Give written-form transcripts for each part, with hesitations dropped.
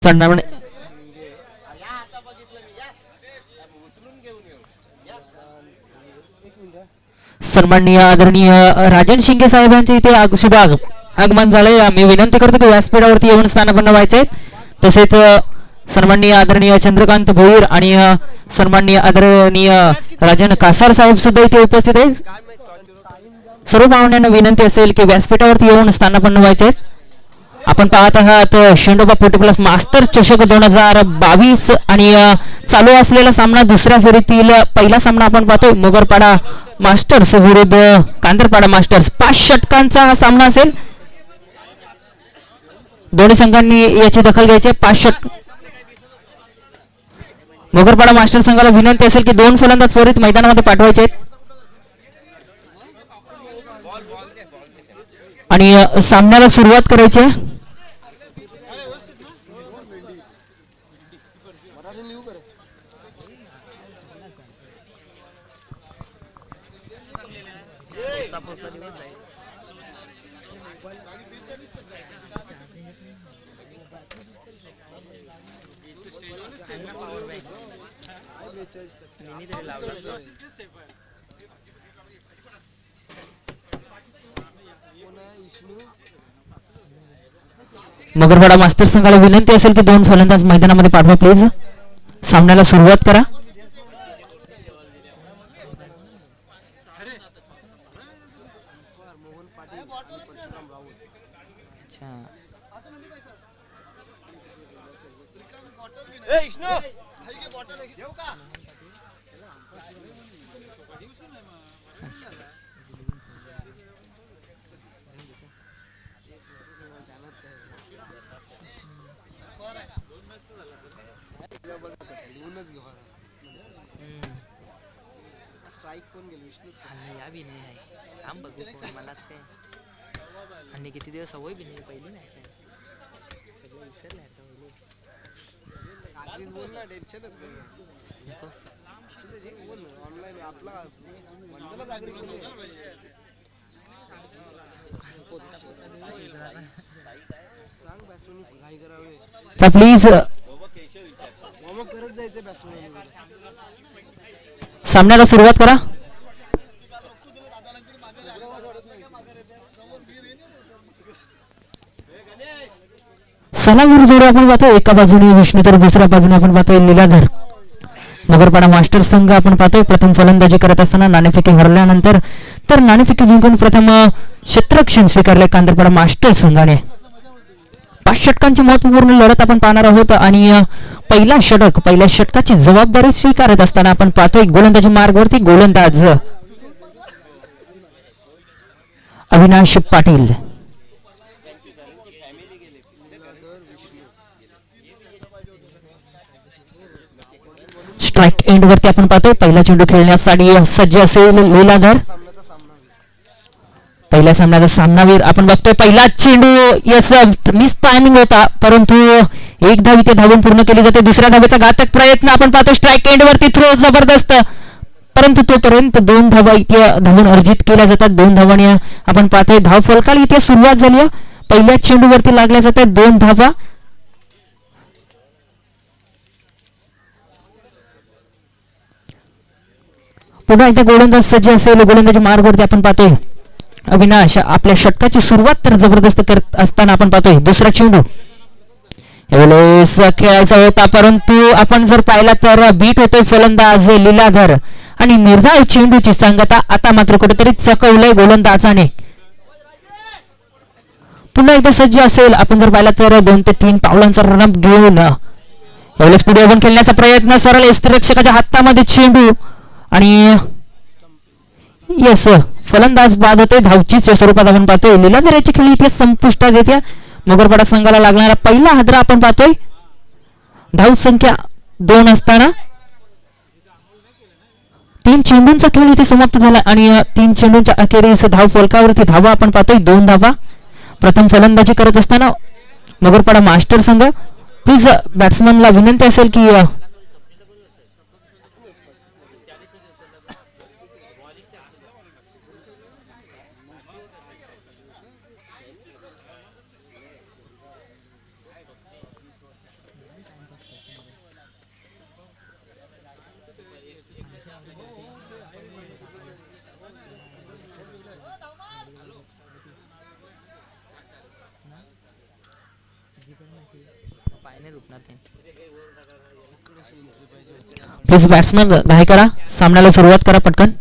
सन्मान सन्माननीय आदरणीय राजन शिंगे साहेबांचे इथे शुभ आगमन झाले. मी विनंती करतो की व्यासपीठावरती येऊन स्थानापन्न व्हायचे. तसेच सन्माननीय आदरणीय चंद्रकांत भोईर आणि सन्माननीय आदरणीय राजन कासार साहेब सुद्धा इथे उपस्थित आहेत. सर्व पाहुण्यांना विनंती असेल की व्यासपीठावरती येऊन स्थानापन्न व्हायचे. आपण पाहत आहात शेंडोबा 40+ मास्टर चषक 2022 आणि चालू असलेला सामना दुसऱ्या फेरीतील पहिला सामना आपण पाहतोय मोगरपाडा मास्टर्स विरुद्ध कांदरपाडा मास्टर्स. 5 षटकांचा हा सामना असेल. दोन्ही संघांनी याची दखल घ्यायची. 5 षटक. मोगरपाडा मास्टर संघाला विनंती असेल की 2 फलंदाज त्वरित मैदानामध्ये पाठवायचे आहेत आणि सामन्याला सुरुवात करायची आहे. मोगरपाडा मास्टर संघाला विनंती असेल की 2 फलंदाज मैदानामध्ये पाठवा प्लीज. सामन्याला सुरुवात करा. स्ट्राइक कोण गेली विष्णूच या बी नाही आहे. थांब बघू कोण मला ते आणि किती दिवस सवय बी नाही. पहिली मॅच आहे सगळं विसरले आता. कागदीच बोल ना. टेन्शनच नाही. बोल ऑनलाईन आपला मंडला जागरी सांग बॅट्समॅन घाई करावे प्लीज. करत जायचं बॅट्समॅन. सामन्याला सुरुवात करा. सलामीर जोडी आपण पाहतोय. एका बाजूने विष्णू तर दुसऱ्या बाजूने आपण पाहतोय लीलाधर. मोगरपाडा मास्टर संघ आपण पाहतोय प्रथम फलंदाजी करत असताना नाणेफेकी हरल्यानंतर तर नाणेफेकी जिंकून प्रथम क्षेत्ररक्षण स्वीकारले कांदरपाडा मास्टर संघाने. 5 षटकांची महत्वपूर्ण लढत आपण पाहणार आहोत आणि पहिल्या षटकाची जबाबदारी स्वीकारत असताना आपण पाहतोय गोलंदाजी मार्गवरती गोलंदाज अविनाश पाटील. स्ट्राइक एंड वरती आपण पाहतोय पहिला चेंडू खेळण्यासाठी सज्ज असेल लीलाधर. पहिल्या सामन्याचा सामनावीर आपण बघतोय. पहिला चेंडू यस मिस टायमिंग होता परंतु एक धाव इथे धावून पूर्ण केली जाते. दुसऱ्या धावेचा घातक प्रयत्न आपण पाहतो. स्ट्राइक एंड वरती थ्रो जबरदस्त परंतु तोपर्यंत 2 धावा इथे धावून अर्जित केल्या जातात. 2 धावांनी आपण पाहतोय धाव फलकाला इथे सुरुवात झाली. पहिल्या चेंडूवरती लागल्या जातात 2 धावा. पुन्हा एकदा गोलंदाज सज्ज असेल. गोलंदाजी मार्गवरती आपण पाहतोय अविनाश. आपल्या षटकाची सुरुवात तर जबरदस्त करत असताना आपण पाहतोय दुसरा चेंडू यावेळेस खेळायचा होता परंतु आपण जर पाहिला तर बीट होतोय फलंदाज लीलाधर आणि निर्धाव चेंडूची सांगता आता मात्र कुठेतरी चकवलंय गोलंदाजाने. पुन्हा एकदा सज्ज असेल. आपण जर पाहिला तर 2 ते 3 पावलांचा रनअप घेऊन यावेळेस पुढे आपण खेळण्याचा प्रयत्न. सरळ यष्टिरक्षकाच्या हातामध्ये चेंडू आणि यस फलंदाज बाद होते. धावचीच स्वरूपात आपण पाहतोय. लीलाधर याची खेळी इथे संपुष्टात येते. मोगरपाडा संघाला लागणारा पहिला हादरा आपण पाहतोय. धाव संख्या 2 असताना 3 चेंडूंचा खेळ इथे समाप्त झाला आणि 3 चेंडूंच्या अखेरीस धाव फलकावरती धावा आपण पाहतोय 2 धावा. प्रथम फलंदाजी करत असताना मोगरपाडा मास्टर संघ प्लीज बॅट्समनला विनंती असेल की पाय नाही रुपणार ते. प्लीज बॅट्समन घाई करा, सामन्याला सुरुवात करा पटकन.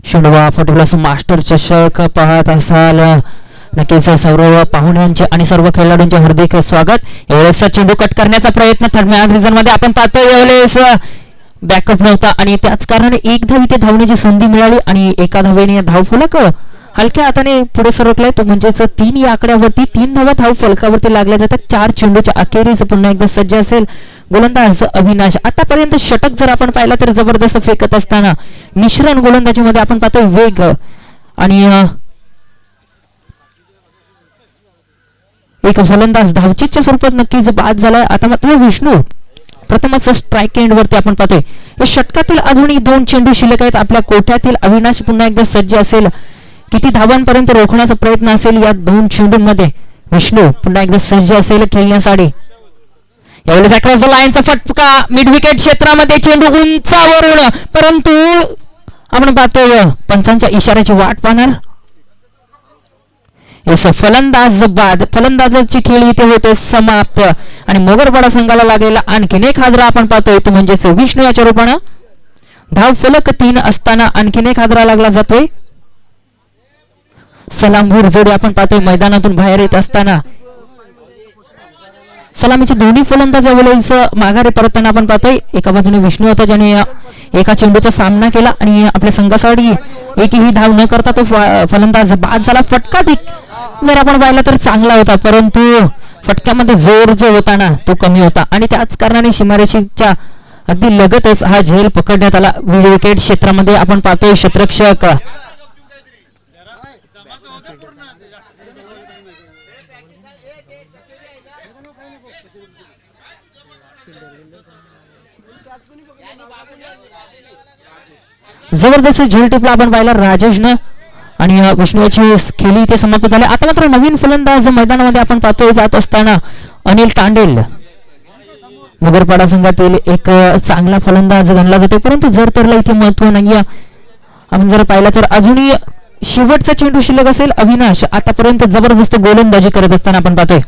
शेंडवा 40+ मास्टर चषक पाहत असाल, नक्कीच सर्व पाहुण्यांचे आणि सर्व खेळाडूंचे हार्दिक स्वागत. यावेळेस चेंडू कट करण्याचा प्रयत्न थर्ड मॅच सीझन मध्ये आपण पाहतोय. यावेळेस बॅकअप नव्हता आणि त्याच कारणाने एक धाव इथे धावण्याची संधी मिळाली आणि एका धावेने धाव फलक हलक्या हाताने पुढे सरकलाय. तो म्हणजेच 3 या आकड्यावरती 3 धावा धाव फलकावरती लागल्या जातात. 4 चेंडूच्या अखेरीस पुन्हा एकदा सज्ज असेल गोलंदाज अविनाश. आतापर्यंत षटक जर आपण पाहिला तर जबरदस्त फेकत असताना मिश्रण गोलंदाजीमध्ये आपण पाहतोय वेग आणि एक फलंदाज धावचीच्या स्वरूपात नक्कीच बाद झालाय. आता मात्र विष्णू प्रथमच स्ट्राईक एंड वरती आपण पाहतोय. या षटकातील अजूनही 2 चेंडू शिल्लक आहेत आपल्या कोठ्यातील. अविनाश पुन्हा एकदा सज्ज असेल. किती धावांपर्यंत रोखण्याचा प्रयत्न असेल या 2 चेंडूंमध्ये. विष्णू पुन्हा एकदा सज्ज असेल खेळण्यासाठी. यावेळेस अक्रॉस द लाईनचा फटका मिड विकेट क्षेत्रामध्ये, चेंडू उंचावरून, परंतु आपण पाहतोय पंचांच्या इशाऱ्याची वाट पाहणार. फलंदाज बाद. फलंदाजाची खेळी इथे होते समाप्त आणि मोगरपाडा संघाला लागलेला आणखीन एक हादरा आपण पाहतोय, तो म्हणजेच विष्णू याच्या रूपानं. धाव फलक 3 असताना आणखीन एक हादरा लागला जातोय. सलामभूर जोडी आपण पाहतोय मैदानातून बाहेर येत असताना. सलामीचे दोन्ही फलंदाज यावेळेस माघारी परतताना आपण पाहतोय. एका बाजूने विष्णू होता ज्याने एका चेंडूचा सामना केला आणि आपल्या संघासाठी एकही धाव न करता तो फलंदाज बाद झाला. फटका जर आपण पाहिला तर चांगला होता, परंतु फटक्यामध्ये जोर जो होता ना तो कमी होता आणि त्याच कारणाने सीमारेषेच्या अगदी लगतच हा झेल पकडण्यात आला. मिड विकेट क्षेत्रामध्ये आपण पाहतोय क्षेत्ररक्षक जबरदस्त झेल टिपला आपण पाहिला राजेशनं आणि विष्णूची खेळी इथे समाप्त झाली. आता मात्र नवीन फलंदाज मैदानामध्ये आपण पाहतोय जात असताना अनिल तांडेल. नगरपाडा संघातील एक चांगला फलंदाज गणला जातो, परंतु जर तरला इथे महत्व नाहीये. आपण जर पाहिलं तर अजूनही शेवटचा चेंडू शिल्लक असेल. अविनाश आतापर्यंत जबरदस्त गोलंदाजी करत असताना आपण पाहतोय.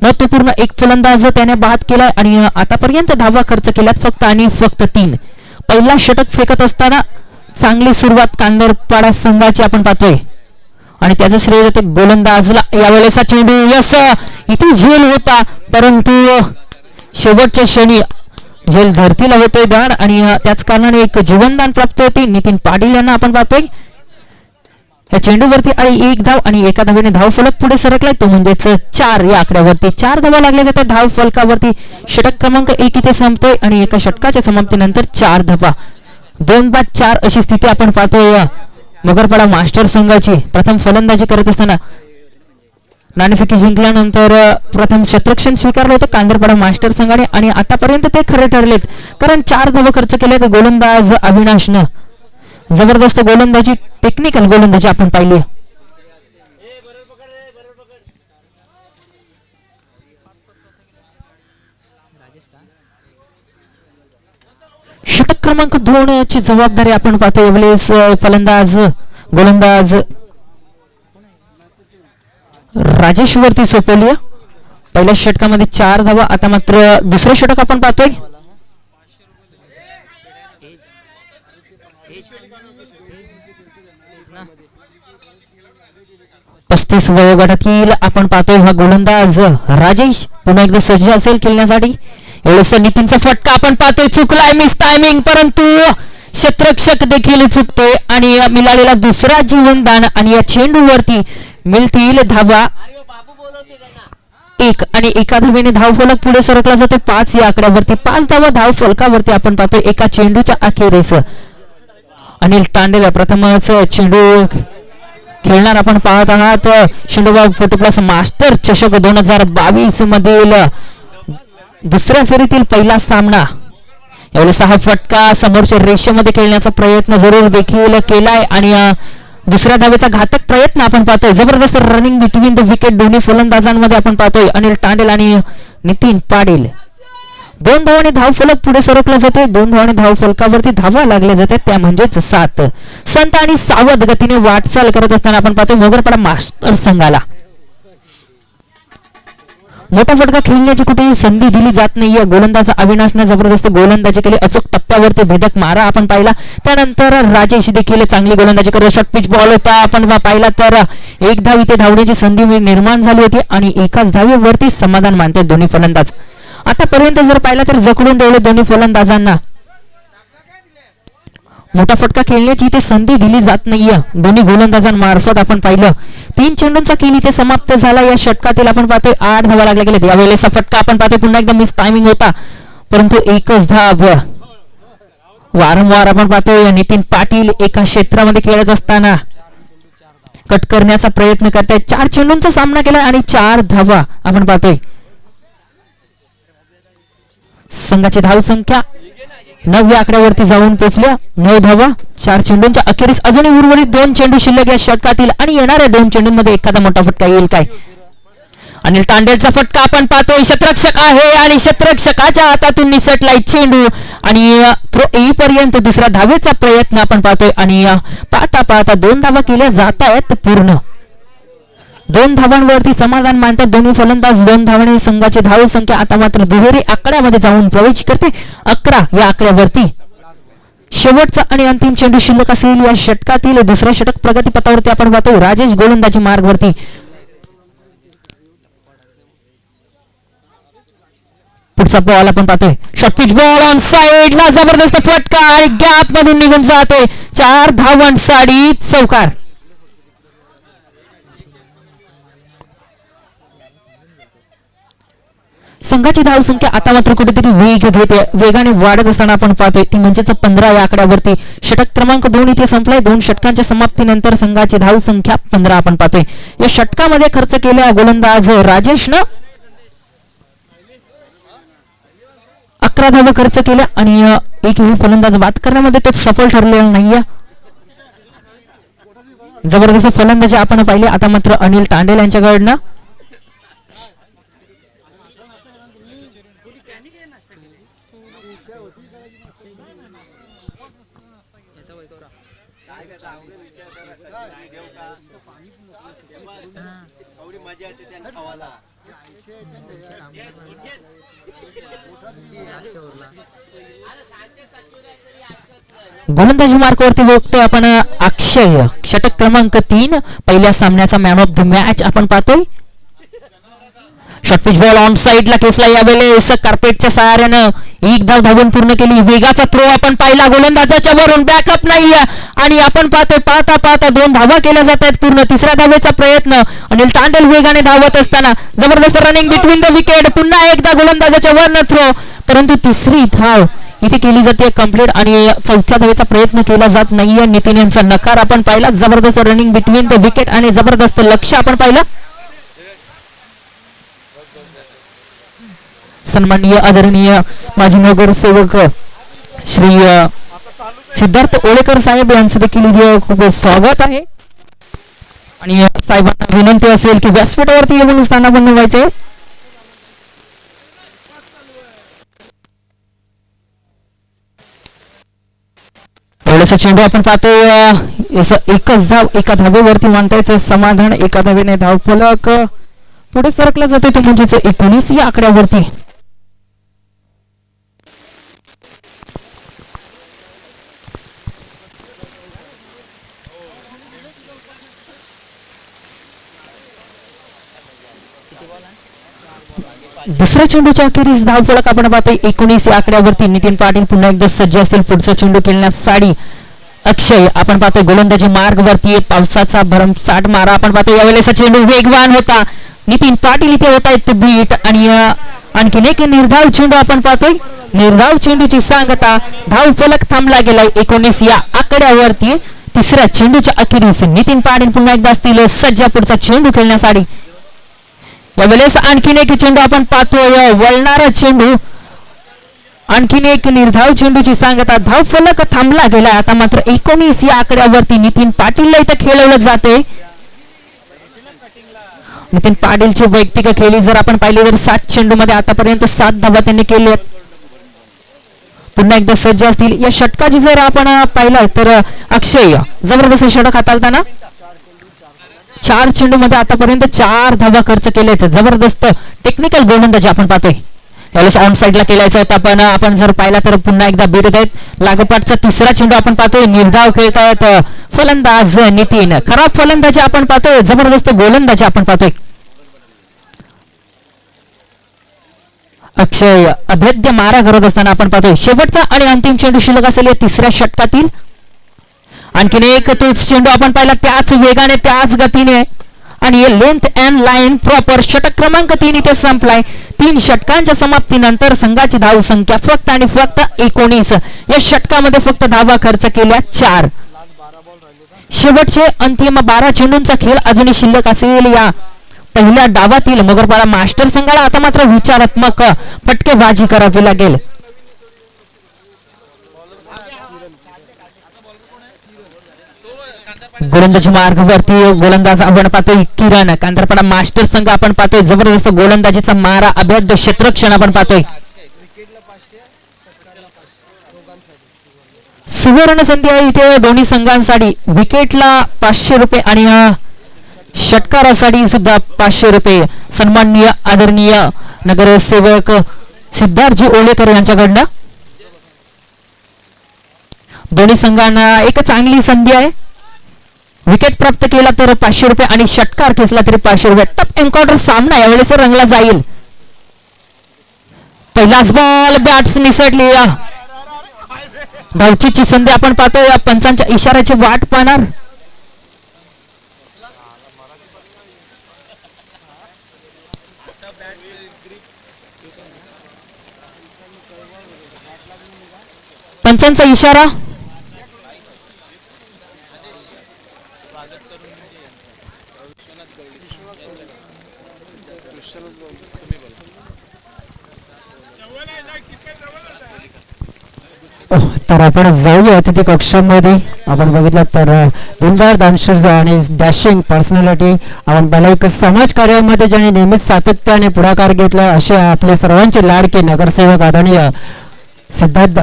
महत्वपूर्ण एक फलंदाज त्याने बाद केलाय आणि आतापर्यंत धावा खर्च केल्यात फक्त आणि फक्त 3. पहिला षटक फेकत असताना चांगली सुरुवात कांदरपाडा संघाची आपण पाहतोय आणि त्याचं श्रेय जाते गोलंदाजला. यावेळेचा चेंडू यस इथे झेल होता, परंतु शेवटच्या क्षणी झेल धरतीला होतोय दान आणि त्याच कारणाने एक जीवनदान प्राप्त होते. नितीन पाटील यांना आपण पाहतोय. या चेंडूवरती आणि 1 धाव आणि एका धावेने धाव फलक पुढे सरकलाय, तो म्हणजेच 4 या आकड्यावरती 4 धावा लागल्या जातात धाव फलकावरती. षटक क्रमांक 1 इथे संपतोय आणि एका षटकाच्या समाप्तीनंतर 4 धावा. 2-4 अशी स्थिती आपण पाहतोय मगरपाडा मास्टर संघाची. प्रथम फलंदाजी करत असताना नाणेफेकी जिंकल्यानंतर प्रथम क्षेत्ररक्षण स्वीकारलं होतं कांदरपाडा मास्टर संघाने आणि आतापर्यंत ते खरे ठरलेत, कारण 4 धावा खर्च केलेत गोलंदाज अविनाशनं. जबरदस्त गोलंदाजी, टेक्निकल गोलंदाजी आपण पाहिली. षटक क्रमांक 2 ची जबाबदारी आपण पाहतो यावेळेस फलंदाज गोलंदाज राजेश वरती सोपवली. पहिल्या षटकामध्ये 4 धावा. आता मात्र दुसरं षटक आपण पाहतोय. 35 वयोगटातील आपण पाहतोय हा गोलंदाज राजेश पुन्हा एकदा सज्ज असेल खेळण्यासाठी. एवढेच नितीनचा फटका आपण पाहतोय, चुकलाय, मिस टायमिंग, परंतु क्षेत्ररक्षक देखील चुकतोय आणि मिळालेला दुसरा जीवनदान आणि या चेंडूवरती मिळतील धावा 1 आणि एका धावेने धाव फलक पुढे सरकला जातो 5 या आकड्यावरती. 5 धावा धाव फलकावरती आपण पाहतोय एका चेंडूच्या अखेरीस. अनिल तांडेला प्रथमच चेंडू खेळणार आपण पाहत आहात. शेंडोबा 40+ मास्टर चषक 2022 मधील दुसऱ्या फेरीतील पहिला सामना. यावेळेस हा फटका समोरच्या रेषेमध्ये खेळण्याचा प्रयत्न जरूर देखील केलाय आणि दुसऱ्या धावेचा घातक प्रयत्न आपण पाहतोय. जबरदस्त रनिंग बिटवीन द विकेट दोन्ही फलंदाजांमध्ये आपण पाहतोय. अनिल तांडेल आणि नितीन पाटील. 2 धावांनी धाव फलक पुढे सरकला जातोय. 2 धावांनी धाव फलकावरती धावा लागल्या जाते, त्या म्हणजेच 7. संत आणि सावध गतीने वाटचाल करत असताना आपण पाहतोय मोगरपाडा मास्टर संघाला मोठा फटका खेळण्याची कुठेही संधी दिली जात नाहीये. गोलंदाज अविनाशने जबरदस्त गोलंदाजी केली. अचूक टप्प्यावरती भेदक मारा आपण पाहिला. त्यानंतर राजेश देखील चांगली गोलंदाजी करत शॉर्ट पिच बॉल होता आपण पाहिला तर एक धाव इथे धावण्याची संधी निर्माण झाली होती आणि एकाच धावेवरती समाधान मानते दोन्ही फलंदाज. आतापर्यंत जर पाहिला तर जखडून ठेवले दोन्ही फलंदाजांना. मोठा फटका खेळण्याची इथे संधी दिली जात नाहीये दोन्ही गोलंदाजांमार्फत आपण पाहिलं. 3 चेंडूंचा खेळ इथे समाप्त झाला. या षटकातील आपण पाहतोय 8 धावा लागल्या गेल्यात. यावेळेस फटका आपण पाहतोय पुन्हा एकदा मिस टायमिंग होता, परंतु एकच धाव. वारंवार आपण पाहतोय नितीन पाटील एका क्षेत्रामध्ये खेळत असताना कट करण्याचा प्रयत्न करतायत. 4 चेंडूंचा सामना केला आणि 4 धावा आपण पाहतोय. संघाची धाव संख्या 9 आकड्यावरती जाऊन पोहोचल्या. 9 धावा 4 चेंडूंच्या अखेरीस अजूनही उर्वरित 2 चेंडू शिल्लक या षटकातील आणि येणाऱ्या 2 चेंडूंमध्ये एखादा मोठा फटका येईल काय? अनिल तांडेलचा फटका आपण पाहतोय. शतरक्षक आहे आणि शतरक्षकाच्या हातातून निसटलाय चेंडू आणि थ्रो येईपर्यंत दुसऱ्या धावेचा प्रयत्न आपण पाहतोय आणि पाहता पाहता 2 धावा केल्या जात आहेत पूर्ण. 2 धावांवरती समाधान मानतात दोन्ही फलंदाज. 2 धावांनी संघाची धाव संख्या आता मात्र दुहेरी आकड्यामध्ये जाऊन प्रवेश करते. 11 या आकड्यावरती. शेवटचा आणि अंतिम चेंडू शिल्लक असेल या षटकातील. दुसऱ्या षटक प्रगतीपथावरती आपण पाहतो. राजेश गोलंदाजी मार्गवरती. पुढचा बॉल आपण पाहतोय. शॉर्ट पिच बॉल ऑन साइडला जबरदस्त फटका आणि गॅप मधून निघून जातोय. 4 धावांसाठी चौकार. संघाची धाव संख्या आता मात्र कुठेतरी वेग घेते, वेगाने वाढत असताना आपण पाहतोय ती म्हणजेच 15 या आकड्यावरती. षटक क्रमांक 2 इथे संपलाय. 2 षटकांच्या समाप्तीनंतर संघाची धाव संख्या 15 आपण पाहतोय. या षटकामध्ये खर्च केल्या गोलंदाज राजेशनं 11 धावा खर्च केल्या आणि एकही फलंदाज बाद करण्यामध्ये तो सफल ठरलेला नाहीये. जबरदस्त फलंदाजी आपण पाहिले. आता मात्र अनिल तांडेल यांच्याकडनं गोलंदाजी मार्कवरती बघतोय आपण अक्षय. षटक क्रमांक 3 पहिल्या सामन्याचा मॅन ऑफ द मॅच आपण पाहतोय. शॉर्ट पिच बॉल ऑन साइडला खेचला. यावेळेस कार्पेटच्या सहाऱ्यानं एक धाव धावून पूर्ण केली. वेगाचा थ्रो आपण पाहिला गोलंदाजाच्या वरून. बॅकअप नाही आणि आपण पाहतोय पाहता पाहता 2 धावा केल्या जात आहेत पूर्ण. तिसऱ्या धावेचा प्रयत्न. अनिल तांडेल वेगाने धावत असताना जबरदस्त रनिंग बिटवीन द विकेट. पुन्हा एकदा गोलंदाजाच्या वरून थ्रो, परंतु तिसरी धाव इथे केली जाते कंप्लीट आणि चौथ्या धावेचा प्रयत्न केला जात नाहीये. नितीन यांचा नकार आपण पाहिला. जबरदस्त रनिंग बिटवीन द विकेट आणि जबरदस्त लक्ष आपण पाहिलं. सन्माननीय आदरणीय माजी नगरसेवक श्री सिद्धार्थ ओळेकर साहेब यांचं देखील खूप स्वागत आहे आणि साहेबांना विनंती असेल की व्यासपीठावरती येऊन स्थान बनवायचे. एवढ्याचा चेंडू आपण पाहतोय. एकच धाव एका धावेवरती मानतायचं समाधान. एका धावेने धाव फलक पुढे सरकला जातो ते म्हणजेच 19 या आकड्यावरती. दुसऱ्या चेंडूच्या अखेरीस धाव फलक आपण पाहतोय 19 या आकड्यावरती. नितीन पाटील पुन्हा एकदा सज्ज असतील पुढचा चेंडू खेळण्यासाठी. अक्षय आपण पाहतोय गोलंदाजी मार्गवरती. पावसाचा भरमसाठ मारा आपण पाहतोय. यावेळेस चेंडू वेगवान होता. नितीन पाटील इथे होत आहेत बीट आणि आणखीन एक निर्धाव चेंडू आपण पाहतोय. निर्धाव चेंडूची सांगता. धाव फलक थांबला गेलाय 19 या आकड्यावरती. तिसऱ्या चेंडूच्या अखेरीस नितीन पाटील पुन्हा एकदा असतील सज्ज पुढचा चेंडू खेळण्यासाठी. यावेळेस आणखीन एक चेंडू आपण पाहतोय. वळणारा चेंडू आणखीन एक निर्धाव चेंडूची सांगता. धाव फलक थांबला गेला. आता मात्र 19 या आकड्यावरती नितीन पाटीलला इथं खेळवलं जाते. नितीन पाटीलची वैयक्तिक खेळी जर आपण पाहिली तर 7 चेंडूमध्ये आतापर्यंत 7 धावा त्यांनी केल्या. पुन्हा एकदा सज्ज असतील. या षटकाची जर आपण पाहिलं तर अक्षय जबरदस्त षटक हाताळताना 4 चेंडू मध्ये आतापर्यंत 4 धावा खर्च केलेत. जबरदस्त टेक्निकल गोलंदाजी आपण पाहतोय. यावेळेस ऑन साईडला केलायचा होता पण आपण जर पाहिला तर पुन्हा एकदा बिरत आहेत. लागोपाठचा तिसरा चेंडू आपण पाहतोय. निर्धाव खेळतायत फलंदाज नितीन. खराब फलंदाजी आपण पाहतोय. जबरदस्त गोलंदाजी आपण पाहतोय. अक्षय अभेद्य मारा करत असताना आपण पाहतोय. शेवटचा आणि अंतिम चेंडू शिल्लक असेल या तिसऱ्या षटकातील. आणखीन एक तोच चेंडू आपण पाहिला त्याच वेगाने त्याच गतीने आणि लेंथ अँड लाईन प्रॉपर. षटक क्रमांक 3 इथे संपलाय. 3 षटकांच्या समाप्तीनंतर संघाची धाव संख्या फक्त आणि फक्त 19. या षटकामध्ये फक्त धावा खर्च केल्या 4. शेवटचे अंतिम 12 चेंडूंचा खेळ अजूनही शिल्लक असेल या पहिल्या डावातील मगरपाडा मास्टर संघाला. आता मात्र विचारात्मक फटकेबाजी करावी लागेल. गोलंदाजी मार्गावरती गोलंदाज आपण पाहतोय किरण. कांदरपाडा मास्टर संघ आपण पाहतोय. जबरदस्त गोलंदाजीचा मारा अभेद्य क्षेत्रक्षण आपण पाहतोय. सुवर्ण संधी आहे इथे दोन्ही संघांसाठी. विकेटला 500 रुपये आणि षटकारासाठी सुद्धा 500 रुपये. सन्माननीय आदरणीय नगरसेवक सिद्धार्थजी ओलेकर यांच्याकडनं दोन्ही संघांना एक चांगली संधी आहे. विकेट प्राप्त केला तर 500 रुपये आणि षटकार खेचला तरी 500 रुपये. टप एन्काउंटर सामना यावेळेस रंगला जाईल. पहिलाच बॉल बॅट्स निसटली. धावचीची संधी आपण पाहतोय. या पंचांच्या इशाऱ्याची वाट पाहणार. पंचांचा इशारा. तर आपण जाऊया अतिथी कक्षामध्ये. आपण बघितलं तर दिलदार दानशूर आणि डॅशिंग पर्सनॅलिटी आपण पाहिलं एक समाज कार्यामध्ये ज्यांनी नेहमीच सातत्याने पुढाकार घेतला असे आपले सर्वांचे लाडके नगरसेवक आदरणीय सिद्धार्थ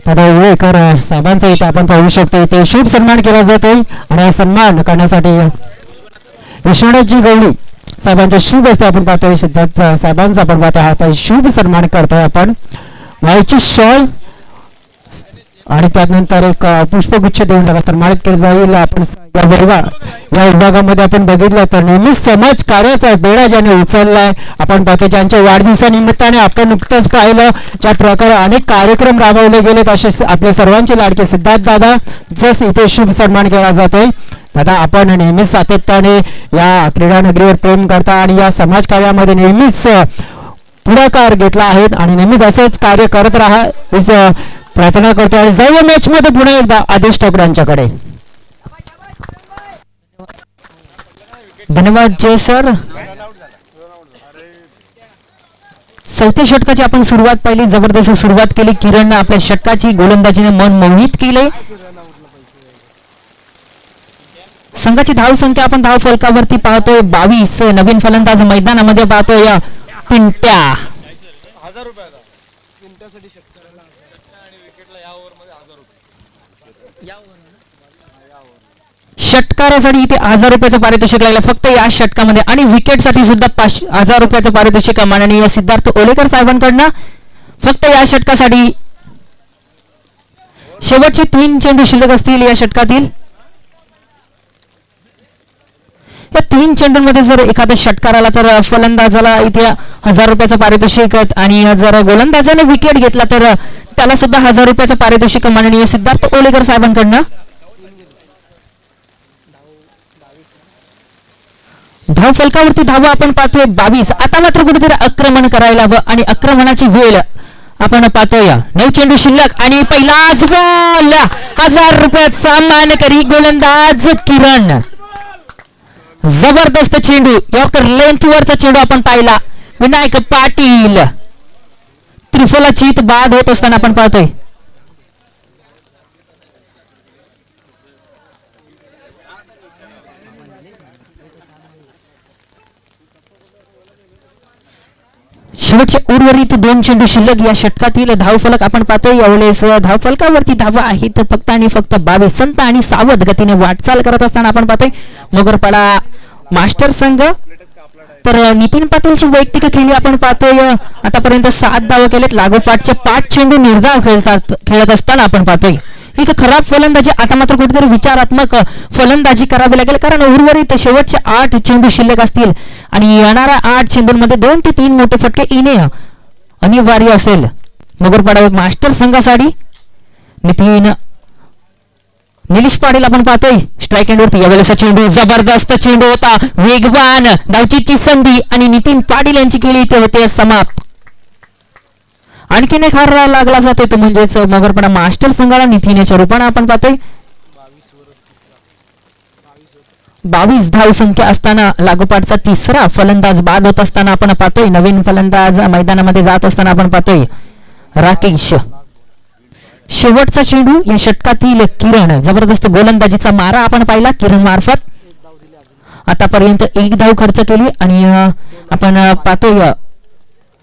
दादा ओळेकर साहेबांचा इथे आपण पाहू शकतो. इथे शुभ सन्मान केला जातोय आणि हा सन्मान करण्यासाठी विश्वनाथजी गवळी साहेबांच्या शुभ हस्ते आपण पाहतोय. सिद्धार्थ साहेबांचा आपण पाहतोय आता शुभ सन्मान करतोय आपण. व्हायची शॉल आणि त्यानंतर एक पुष्पगुच्छ देऊन त्याला सन्मानित केलं जाईल. आपण या विभागामध्ये आपण बघितलं तर नेहमीच समाज कार्याचा बेडा ज्याने उचललाय आपण पाहतो. ज्यांच्या वाढदिवसानिमित्ताने आपण नुकतंच पाहिलं ज्या प्रकारे अनेक कार्यक्रम राबवले गेलेत असे आपले सर्वांचे लाडके सिद्धार्थ दादा जस इथे शुभ सन्मान केला जातोय. दादा आपण नेहमीच सातत्याने या क्रीडा नगरीवर प्रेम करता आणि या समाज कार्यामध्ये नेहमीच पुढाकार घेतला आहे आणि नेहमीच असंच कार्य करत राहा प्रार्थना करतो. आणि जाऊया मॅच मध्ये पुन्हा एकदा आदेश ठाकूर यांच्याकडे. धन्यवाद जय सर. चौथ्या षटकाची आपण सुरुवात पाहिली. जबरदस्त सुरुवात केली किरणनं आपल्या षटकाची. गोलंदाजीने मन मोहित केले. संघाची धाव संख्या आपण धाव फलकावरती पाहतोय 22. नवीन फलंदाज मैदानामध्ये पाहतोय पिंट्या. षटकारासाठी इथे 1000 रुपयाचं पारितोषिक लागलं फक्त या षटकामध्ये आणि विकेटसाठी सुद्धा 5000 रुपयाचं पारितोषिक माननीय सिद्धार्थ ओलेकर साहेबांकडनं फक्त या षटकासाठी. शेवटचे 3 चेंडू शिल्लक असतील या षटकातील. या 3 चेंडूंमध्ये जर एखादा षटकार आला तर फलंदाजाला इथे 1000 रुपयाचं पारितोषिक आणि जर गोलंदाजाने विकेट घेतला तर त्याला सुद्धा 1000 रुपयाचं पारितोषिक माननीय सिद्धार्थ ओलेकर साहेबांकडनं. धाव फलकावरती धावा आपण पाहतोय 22. आता मात्र कुठेतरी आक्रमण करायला हवं आणि आक्रमणाची वेळ आपण पाहतोय. 9 चेंडू शिल्लक आणि पहिलाच बॉल 1000 रुपयाचा मानकरी गोलंदाज किरण. जबरदस्त चेंडू यॉर्कर लेंथ वरचा चेंडू आपण पाहिला. विनायक पाटील त्रिफलाचीत बाद होत असताना आपण पाहतोय. शेवटचे उर्वरित 2 चेंडू शिल्लक या षटकातील धावफलक आपण पाहतोय. यावेळेस धावफलकावरती धावा आहेत फक्त आणि फक्त 22. संत आणि सावध गतीने वाटचाल करत असताना आपण पाहतोय मोगरपाडा मास्टर संघ. तर नितीन पाटीलची वैयक्तिक खेळी आपण पाहतोय. आतापर्यंत 7 धावा केलेत. लागोपाठचे 5 चेंडू निर्धाव खेळत असताना आपण पाहतोय. एक खराब फलंदाजी. आता मात्र कुठेतरी विचारात्मक फलंदाजी करावी लागेल कारण उर्वरित शेवटचे 8 चेंडू शिल्लक असतील आणि येणाऱ्या 8 चेंडूंमध्ये 2 ते 3 मोठे फटके येणे अनिवार्य असेल. मोगरपाडा मास्टर संघासाठी निलेश पाटील आपण पाहतोय स्ट्राईक एंडवरती. यावेळेस चेंडू जबरदस्त चेंडू होता, वेगवान धावचीची संधी आणि नितीन पाटील यांची खेळी इथे होते समाप्त. आणखीन एक हार लागला जातोय तो म्हणजेच मोगरपाडा मास्टर संघाला नितीनच्या रूपाने आपण पाहतोय. 22 धावसंख्या असताना लागोपाठचा तिसरा फलंदाज बाद होत असताना आपण पाहतोय. नवीन फलंदाज मैदानामध्ये जात असताना आपण पाहतोय राकेश. शेवटचा चेंडू या षटकातील किरण. जबरदस्त गोलंदाजीचा मारा आपण पाहिला किरण मार्फत. आतापर्यंत 1 धाव खर्च केली आणि आपण पाहतोय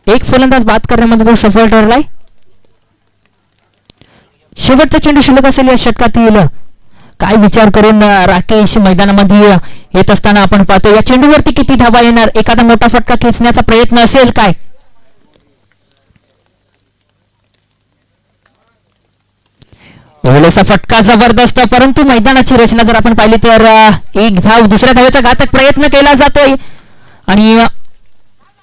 एक फलंदाज बाद करण्यामध्ये तो सफल ठरलाय. शेवटचा चेंडू शिल्लक असेल या षटकातील. काय विचार करून राकेश मैदानामध्ये येत असताना आपण पाहतो. या चेंडूवरती किती धावा येणार, एखादा मोठा फटका खेचण्याचा प्रयत्न असेल काय. वेळेचा फटका जबरदस्त परंतु मैदानाची रचना जर आपण पाहिली तर 1 धाव दुसऱ्या धावेचा घातक प्रयत्न केला जातोय आणि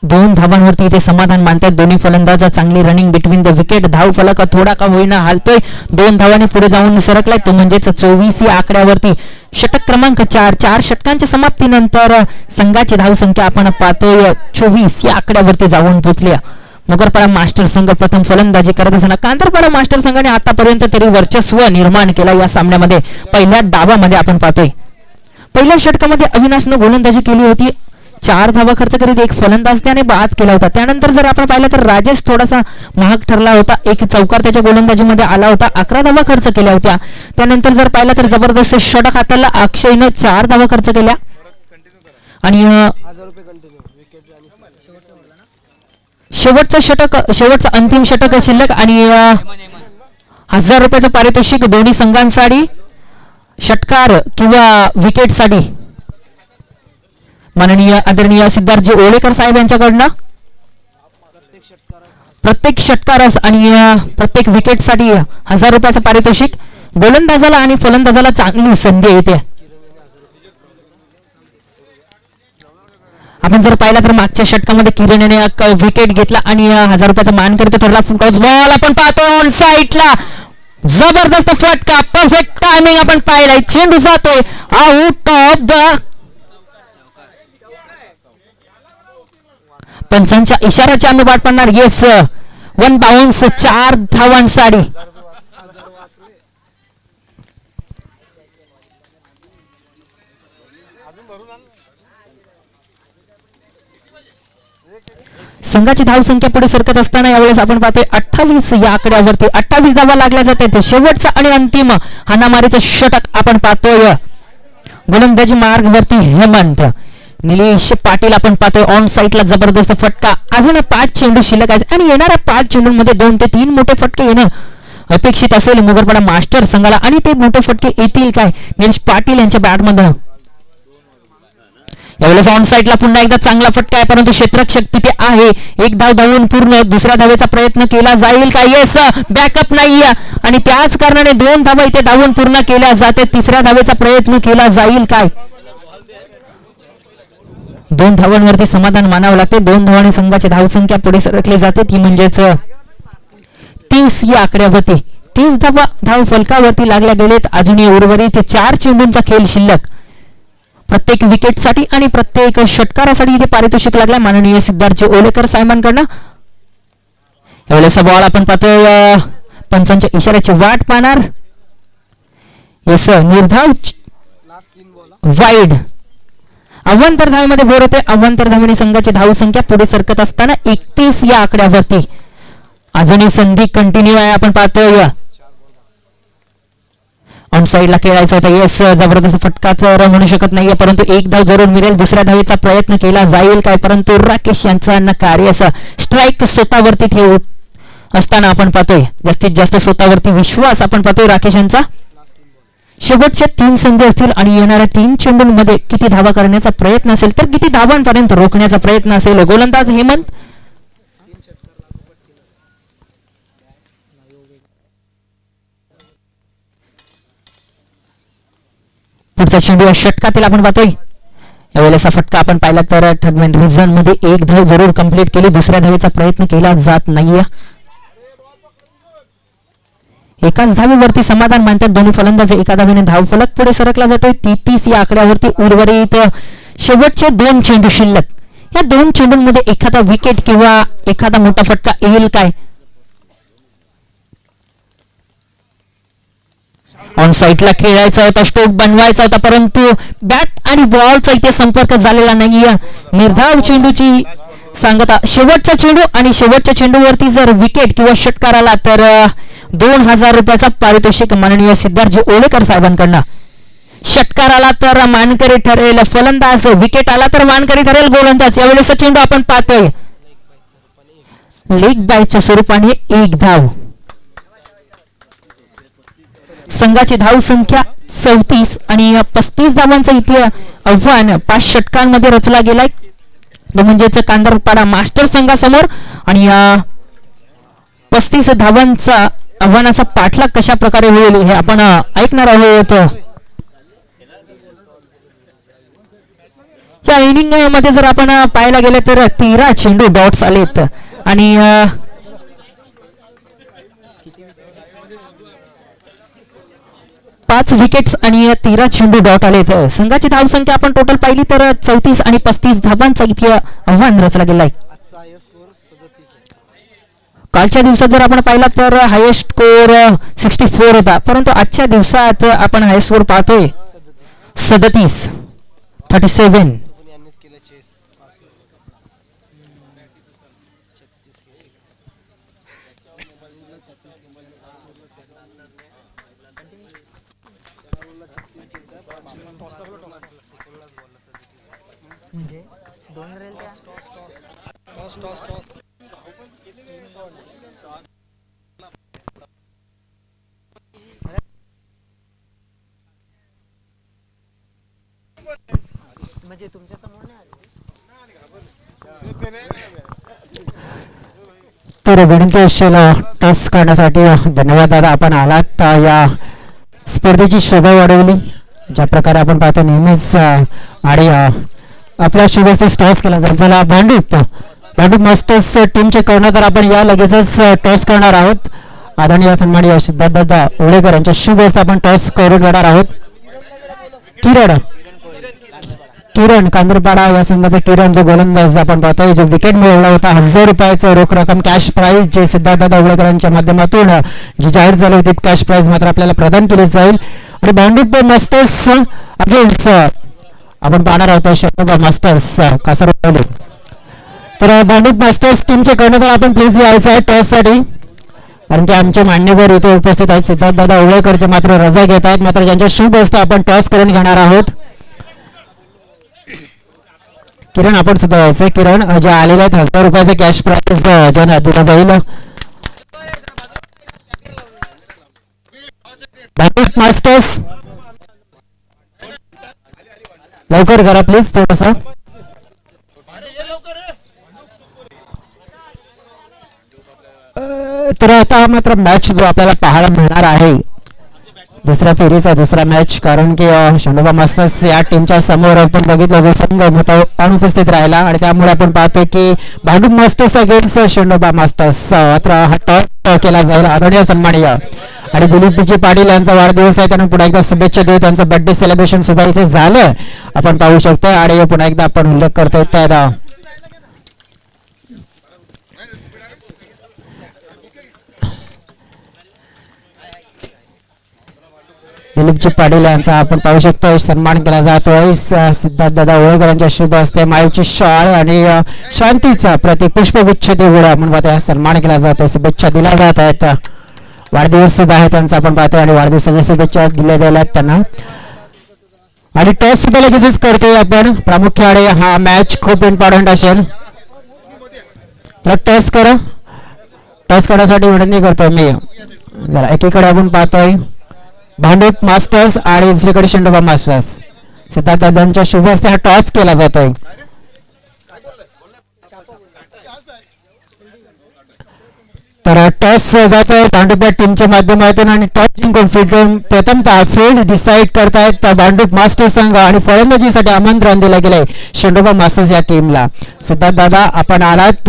2 धावांवरती इथे समाधान मानतात दोन्ही फलंदाज. चांगली रनिंग बिटवीन द विकेट. धाव फलक थोडा का होईना हालतोय. 2 धावांनी पुढे जाऊन सरकलाय तो म्हणजेच 24 या आकड्यावरती. षटक क्रमांक 4 षटकांच्या समाप्तीनंतर संघाची धावसंख्या आपण पाहतोय 24 या आकड्यावरती जाऊन पोहोचल्या. मोगरपाडा मास्टर संघ प्रथम फलंदाजी करत असताना कांदरपाडा मास्टर संघाने आतापर्यंत तरी वर्चस्व निर्माण केला या सामन्यामध्ये. पहिल्या डावामध्ये आपण पाहतोय पहिल्या षटकामध्ये अविनाशनं गोलंदाजी केली होती. 4 धावा खर्च करीत 1 फलंदाज त्याने बाद केला होता. त्यानंतर जर आपण पाहिलं तर राजेश थोडासा महाग ठरला होता. 1 चौकार त्याच्या गोलंदाजीमध्ये आला होता. 11 धावा खर्च केल्या होत्या. त्यानंतर जर पाहिलं तर जबरदस्त षटक हाताला अक्षयनं 4 धावा खर्च केल्या आणि शेवटचं अंतिम षटक शिल्लक आणि 1000 रुपयाचं पारितोषिक दोन्ही संघांसाठी षटकार किंवा विकेटसाठी माननीय आदरणीय सिद्धार्थजी ओळेकर साहेब यांच्याकडनं प्रत्येक षटकारास आणि प्रत्येक विकेटसाठी 1000 रुपयाचं पारितोषिक. गोलंदाजाला आणि फलंदाजाला चांगली संधी येते. आपण जर पाहिला तर मागच्या षटकामध्ये किरणने विकेट घेतला आणि 1000 रुपयाचा मानकरी ठरला. फुटबॉल बॉल आपण पाहतो ऑन साईडला जबरदस्त फटका परफेक्ट टायमिंग आपण पाहिलाय. चेंडू जातोय आउट ऑफ द पंचांच्या इशाऱ्याची आम्ही वाट पाहणार. Yes 1 bounce 4 धावांसाठी. संघाची धावसंख्या पुढे सरकत असताना यावेळेस आपण पाहतोय 28 या आकड्यावरती 28 धावा लागल्या जातात. शेवटचा आणि अंतिम हाणामारीचं षटक आपण पाहतोय. गोलंदाजी मार्गवरती हेमंत निलेश पाटील आपण पाहतोय ऑन साईडला जबरदस्त फटका. अजून 5 चेंडू शिल्लक आहेत आणि येणाऱ्या 5 चेंडूंमध्ये 2 ते 3 मोठे फटके येणं अपेक्षित असेल मोगरपाडा मास्टर संघाला. आणि ते मोठे फटके येतील काय निलेश पाटील यांच्या बॅटमधून. यावेळेस ऑन साईडला पुन्हा एकदा चांगला फटका आहे परंतु क्षेत्ररक्षक तिथे आहे. 1 धाव धावून पूर्ण दुसऱ्या धावेचा प्रयत्न केला जाईल का. येस बॅकअप नाहीये आणि त्याच कारणाने 2 धावा इथे धावून पूर्ण केल्या जाते. तिसऱ्या धावेचा प्रयत्न केला जाईल काय. 2 धावांवरती समाधान मानावं लागते. 2 धावांनी संघाची धावसंख्या पुढे सरकली जाते ती म्हणजेच 30 या आकड्यावरती. 30 धावा धाव फलकावरती लागल्या गेलेत. अजूनही उर्वरित 4 चेंडूंचा खेळ शिल्लक. प्रत्येक विकेटसाठी आणि प्रत्येक षटकारासाठी इथे पारितोषिक लागलाय माननीय सिद्धार्थजी ओलेकर साहेबांकडनं. यावेळेस बॉल आपण पाहतोय पंचांच्या इशाऱ्याची वाट पाहणार. Yes निर्धाव wide. अव्वंतर धावेमध्ये भर होते. अव्वंतर धावेने संघाची धावसंख्या पुढे सरकत असताना 31 या आकड्यावरती. अजूनही संधी कंटिन्यू आहे. आपण पाहतोय ऑन साईडला खेळायचं होतं. येस, जबरदस्त फटका तर म्हणू शकत नाहीये, परंतु एक धाव जरूर मिळेल. दुसऱ्या धावेचा प्रयत्न केला जाईल काय, परंतु राकेश यांचा नकार. असं स्ट्राईक स्वतःवरती ठेवू असताना आपण पाहतोय जास्तीत जास्त स्वतःवरती विश्वास आपण पाहतोय राकेश यांचा. शेवटच्या 3 संधी असतील आणि येणाऱ्या 3 चेंडूंमध्ये किती धावा करण्याचा प्रयत्न असेल तर किती धावांपर्यंत रोखण्याचा प्रयत्न असेल. गोलंदाज हेमंत. पुढचा चेंडू या षटकातील आपण पाहतोय. यावेळेस फटका आपण पाहिला तर ठगमेन रिझन मध्ये 1 धाव जरूर कंप्लीट केली. दुसऱ्या धावेचा प्रयत्न केला जात नाहीये. एकाच धावेवरती समाधान मानतात दोन्ही फलंदाज. एका धावेने धाव फलक पुढे सरकला जातोय. 33 या आकड्यावरती उर्वरित शेवटचे 2 चेंडू शिल्लक. या 2 चेंडूंमध्ये एखादा विकेट किंवा एखादा मोठा फटका येईल काय. ऑन साईडला खेळायचा होता, स्ट्रोक बनवायचा होता, परंतु बॅट आणि बॉलचा इथे संपर्क झालेला नाहीये. निर्धाव चेंडूची सांगता. शेवटचा चेंडू आणि शेवटच्या चेंडूवरती जर विकेट किंवा षटकार आला तर 2000 रुपयाचा पारितोषिक माननीय सिद्धार्थजी ओळेकर साहेबांकडनं. षटकार आला तर मानकरी ठरेल फलंदाज, विकेट आला तर मानकरी ठरेल गोलंदाज. यावेळेस चेंडू आपण पाहतोय लेग बायच्या स्वरूपाने 1 धाव. संघाची धाव संख्या 34 आणि 35 धावांचं इथे आव्हान 5 षटकांमध्ये रचला गेलाय. म्हणजेच कांदरपाडा मास्टर संघासमोर. आणि 35 धावांचा आव्हानाचा पाठलाग कशा प्रकारे होईल हे आपण ऐकणार आहोत. या इनिंग मध्ये जर आपण पाहायला गेलं तर 13 चेंडू डॉट्स आलेत आणि 5 विकेट्स आणि 13 चेंडू डॉट आलेत. संघाची धाव संख्या आपण टोटल पाहिली तर 34 आणि 35 धावांचा इथे आव्हान रचला गेलाय. कालच्या दिवसात जर आपण पाहिला तर हायेस्ट स्कोर 64 होता, परंतु आजच्या दिवसात आपण हायेस्ट स्कोर पाहतोय 37. म्हणजे 2 रेल म्हणजे तुमच्या समोर नाही आले. तर विनंती असेल टॉस करण्यासाठी. धन्यवाद दादा, आपण आलात. या स्पर्धेची शोभा वाढवली. ज्या प्रकारे आपण पाहतो नेहमीच आणि आपल्या शुभेच्छेस टॉस केला जाईल. चला भांडूप मास्टर्स टीमचे कर्णधार आपण या लगेचच टॉस करणार आहोत. आदरणीय सन्माननीय सिद्धार्थदादा ओळेकर यांच्या शुभ हस्ते आपण टॉस करून घेणार आहोत. किरण कांदरपाडा या संघाचा किरण जो गोलंदाज आपण पाहतोय, जो विकेट मिळवला होता. 1000 रुपयाचं रोख रक्कम कॅश प्राइज जे सिद्धार्थदादा ओळेकर यांच्या माध्यमातून जी जाहीर झाली होती कॅश प्राइज मात्र आपल्याला प्रदान केली जाईल. आणि भांडूप मास्टर्स अगेन्स्ट आपण पाहणार आहोत शंभूबा मास्टर्स कासारवली. तर भांडूप मास्टर्स टीमचे कर्णधार आपण प्लीज यायचं आहे टॉस साठी, कारण की आमचे मान्यवर इथे उपस्थित आहेत. सिद्धार्थदादा ओळेकरचे मात्र रजा घेत आहेत, मात्र ज्यांच्या शुभ हस्ते आपण टॉस करून घेणार आहोत. किरण आपण सुद्धा यायचंय. किरण जे आलेले आहेत 1000 रुपयाचे कॅश प्राइज ज्यांना दिला जाईल. भांडूप मास्टर्स लवकर करा प्लीज थोडस. तर आता मात्र मॅच जो आपल्याला पाहायला मिळणार आहे दुसऱ्या फेरीचा दुसरा मॅच, कारण की शंडोबा मास्टर्स या टीमच्या समोर आपण बघितलं जो संघ होता अनुपस्थित राहिला आणि त्यामुळे आपण पाहतोय की भांडूप मास्टर्स अगेन्स्ट शंडोबा मास्टर्स मात्र हा टॉस केला जाईल. आदरणीय सन्माननीय आणि दिलीपजी पाटील यांचा वाढदिवस आहे, त्यांना पुन्हा एकदा शुभेच्छा देऊ. त्यांचं बर्थडे सेलिब्रेशन सुद्धा इथे झालं आपण पाहू शकतो आणि पुन्हा एकदा आपण उल्लेख करतोय. तर दिलीपजी पाटील यांचा आपण पाहू शकतो सन्मान केला जातोय. सिद्धार्थ दादा ओळेकर यांच्या शुभ हस्ते माईची शाळ आणि शांतीचा प्रतीक पुष्पगुच्छ देऊन आपण पाहतोय सन्मान केला जातोय. शुभेच्छा दिल्या जात आहेत. वाढदिवस सुद्धा आहे त्यांचा आपण पाहतोय आणि वाढदिवसाच्या शुभेच्छा दिल्या गेल्या आहेत त्यांना. आणि टॉस सुद्धा लगेचच करतोय आपण. प्रामुख्याने हा मॅच खूप इम्पॉर्टंट असेल. तर टॉस करण्यासाठी विनंती करतोय मी. जरा एकीकडे आपण पाहतोय भांडूप मास्टर्स आणि दुसरीकडे शेंडोबा मास्टर्स. सिद्धार्थ दादांच्या शुभ हस्ते हा टॉस केला जातोय. तर टॉस जातोय भांडूप टीमच्या माध्यमातून आणि टॉस जिंकून प्रथमतः फील्ड डिसाईड करतायत भांडूप मास्टर्स संघ आणि फलंदाजीसाठी आमंत्रण दिलं गेलंय शेंडोबा मास्टर्स या टीमला. सिद्धार्थ दादा आपण आलात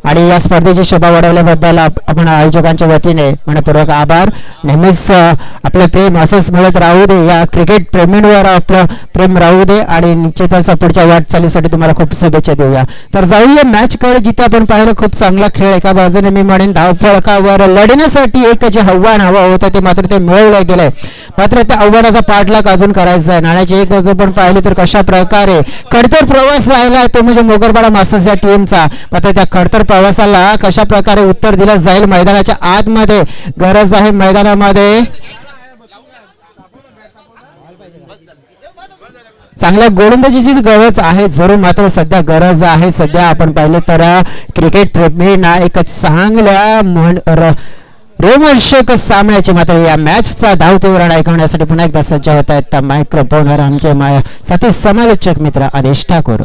आणि या स्पर्धेची शोभा वाढवल्याबद्दल आपण आयोजकांच्या वतीने मनपूर्वक आभार. नेहमीच आपलं प्रेम असंच मिळत राहू दे. या क्रिकेट प्रेमींवर आपलं प्रेम राहू दे आणि निश्चितच पुढच्या वाटचालीसाठी तुम्हाला खूप शुभेच्छा देऊया. तर जाऊया मॅच कडे जिथे आपण पाहिलं खूप चांगला खेळ. एका बाजूने मी म्हणेन धावफलकावर लढण्यासाठी एक जे आव्हान हवं होतं ते मात्र ते मिळवलं गेलंय. मात्र त्या आव्हानाचा पाठलाग अजून करायचा आहे. नाण्याची एक बाजू पण पाहिली तर कशा प्रकारे खडतर प्रवास राहिला तो म्हणजे मोगरपाडा मास्टर्स या टीमचा. मात्र त्या खडतर प्रवासाला कशा प्रकारे उत्तर दिलं जाईल मैदानाच्या आतमध्ये गरज आहे. मैदानामध्ये चांगल्या गोलंदाजीची गरज आहे जरूर. मात्र सध्या गरज आहे सध्या आपण पाहिलं तर क्रिकेट प्रेमींना एक चांगल्या रोमहर्षक सामन्याची. मात्र या मॅचचा धावतीवरण ऐकवण्यासाठी पुन्हा एकदा सज्ज होत आहेत मायक्रोफोनवर आमचे साथी समालोचक मित्र आदेश ठाकूर.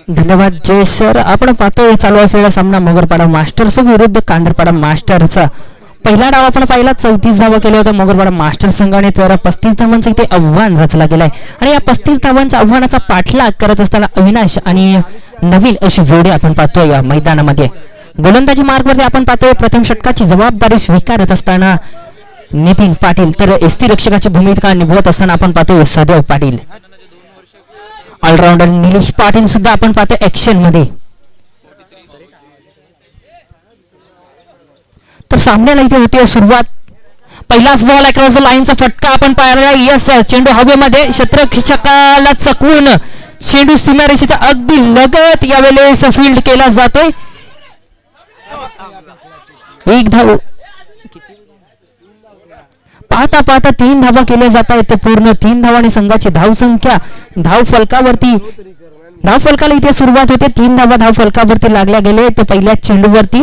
धन्यवाद जय सर. आपण पाहतोय चालू असलेला सामना मोगरपाडा मास्टर्स विरुद्ध कांदरपाडा मास्टर्सचा. पहिला डाव आपण पाहिला 34 धावा केल्या होत्या मोगरपाडा मास्टर संघाने. तर 35 धावांचं इथे आव्हान रचला गेलाय आणि या 35 धावांच्या आव्हानाचा पाठलाग करत असताना अविनाश आणि नवीन अशी जोडी आपण पाहतोय या मैदानामध्ये. गोलंदाजी मार्गवरती आपण पाहतोय प्रथम षटकाची जबाबदारी स्वीकारत असताना नितीन पाटील. तर एसटी रक्षकाची भूमिका निभवत असताना आपण पाहतोय सदैव पाटील. ऑलराऊंडर निलेश पाटील सुद्धा आपण पाहतोय ऍक्शन मध्ये. तर सामन्याला इथे होती सुरुवात. पहिलाच बॉल अक्रॉस द लाईनचा फटका आपण पाहिला. यस चेंडू हवेमध्ये क्षेत्ररक्षकाला चकवून चेंडू सीमारेषेच्या अगदी लगत यावेळेस फील्ड केला जातोय. एक धाव पाहता पाहता 3 धावा केल्या जात आहेत. पूर्ण 3 धावांनी संघाची धावसंख्या धावफलकाला इथे सुरुवात होते. 3 धावा धावफलकावरती लागल्या गेले ते पहिल्या चेंडूवरती.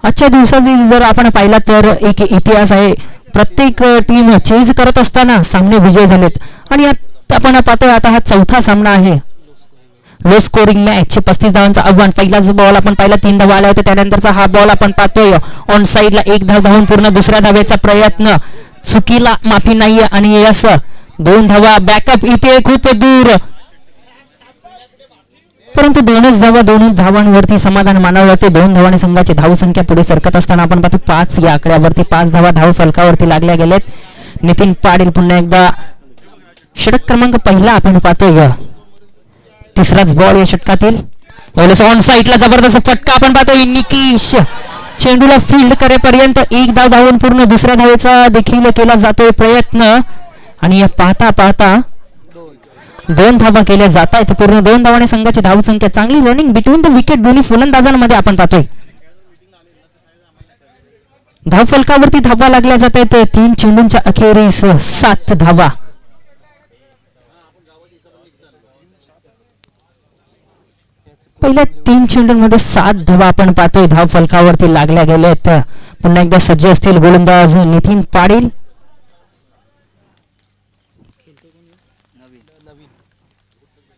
आजच्या दिवसाची जर आपण पाहिला तर एक इतिहास आहे. प्रत्येक टीम चेज करत असताना सामने विजय झालेत आणि आपण पाहतोय आता हा चौथा सामना आहे. Low scoring match. 35 धावांचं आव्हान. पहिलाच बॉल आपण पाहिला 3 धावा आल्या होत्या. त्यानंतरचा हा बॉल आपण पाहतोय ऑन साईडला 1 धाव धावून पूर्ण दुसऱ्या धावेचा प्रयत्न. चुकीला माफी नाहीये आणि यस 2 धावा बॅकअप इथे खूप दूर. परंतु 2 धावांवरती समाधान मानावं लागते. 2 धावांनी संघाची धावसंख्या पुढे सरकत असताना आपण पाहतो 5 या आकड्यावरती 5 धावा धाव फलकावरती लागल्या गेलेत. नितीन पाटील पुन्हा एकदा षटक क्रमांक पहिला आपण पाहतोय. तिसराच बॉल या षटकातील. ऑन साईडला जबरदस्त फटका आपण पाहतोय. निकीश चेंडूला फील्ड करेपर्यंत 1 धाव धावून पूर्ण दुसऱ्या धावेचा देखील केला जातोय प्रयत्न आणि पाहता पाहता 2 धावा केल्या जात आहेत. पूर्ण 2 धावांनी संघाची धावसंख्या. चांगली रनिंग बिटवीन द विकेट दोन्ही फलंदाजांमध्ये आपण पाहतोय. धावफलकावरती धावा लागल्या जात आहेत. 3 चेंडूंच्या अखेरीस 7 धावा. पहिल्या 3 चेंडूंमध्ये 7 धावा आपण पाहतोय धाव फलकावरती लागल्या गेल्यात. पुन्हा एकदा सज्ज असतील गोलंदाज नितीन पाटील.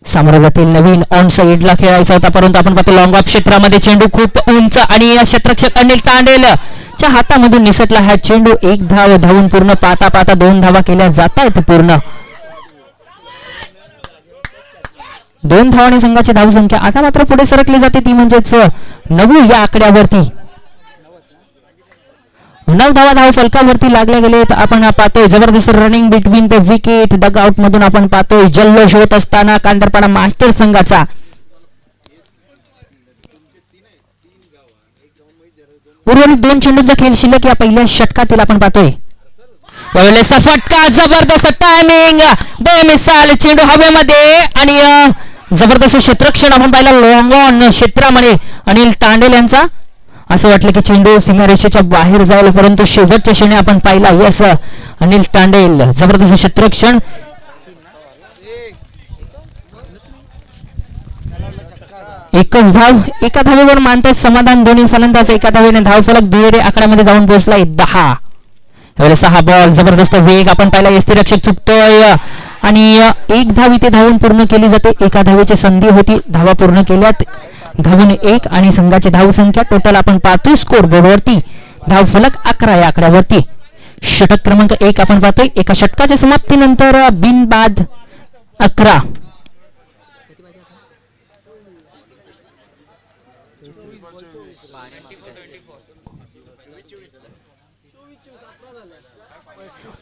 सामोरं जातील नवीन. ऑन साईडला खेळायचा होता परंतु आपण पाहतो लॉंग ऑफ क्षेत्रामध्ये चेंडू खूप उंच आणि या क्षेत्ररक्षक अनिल तांडेलच्या हातामधून निसटला हा चेंडू. 1 धाव धावून पूर्ण पाहता पाहता 2 धावा केल्या जात आहेत. पूर्ण 2 धावांनी संघाची धावसंख्या आता मात्र पुढे सरकली जाते ती म्हणजेच 9 या आकड्यावरती. 9 धावा धाव फलकावरती लागल्या गेलेत. आपण पाहतोय जबरदस्त running between the wicket. Doug out मधून आपण पाहतोय जल्लोष होत असताना कांदरपाडा मास्टर संघाचा. उर्वरित 2 चेंडूंचा खेळ शिल्लक या पहिल्या षटकातील आपण पाहतोय. यावेळेचा फटका जबरदस्त टायमिंग बेमिसाल चेंडू हवेमध्ये आणि जबरदस्त क्षेत्रक्षण आपण पाहिला लॉंग ऑन क्षेत्रामध्ये अनिल तांडेल यांचा. असं वाटलं की चेंडू सीमारेषेच्या बाहेर जाईल परंतु शेवटच्या क्षणी आपण पाहिला यस अनिल तांडेल जबरदस्त क्षेत्रक्षण. एकच धाव एका धावेवर मानतात समाधान. दोन्ही फलंदाज एका धावेने धावफलक दुहेरी आकड्यामध्ये जाऊन पोहोचलाय 10. यावेळेस हा बॉल जबरदस्त वेग आपण पाहिला. यष्टीरक्षक चुकतोय आणि 1 धाव इथे धावून पूर्ण केली जाते. एका धावेची संधी होती. धावा पूर्ण केल्यात धावून 1 आणि संघाची धावसंख्या टोटल आपण पाहतोय स्कोर बोर्डवरती धावफलक 11 या आकड्यावरती. षटक क्रमांक 1 आपण पाहतोय. एका षटकाच्या समाप्तीनंतर बिनबाद 11.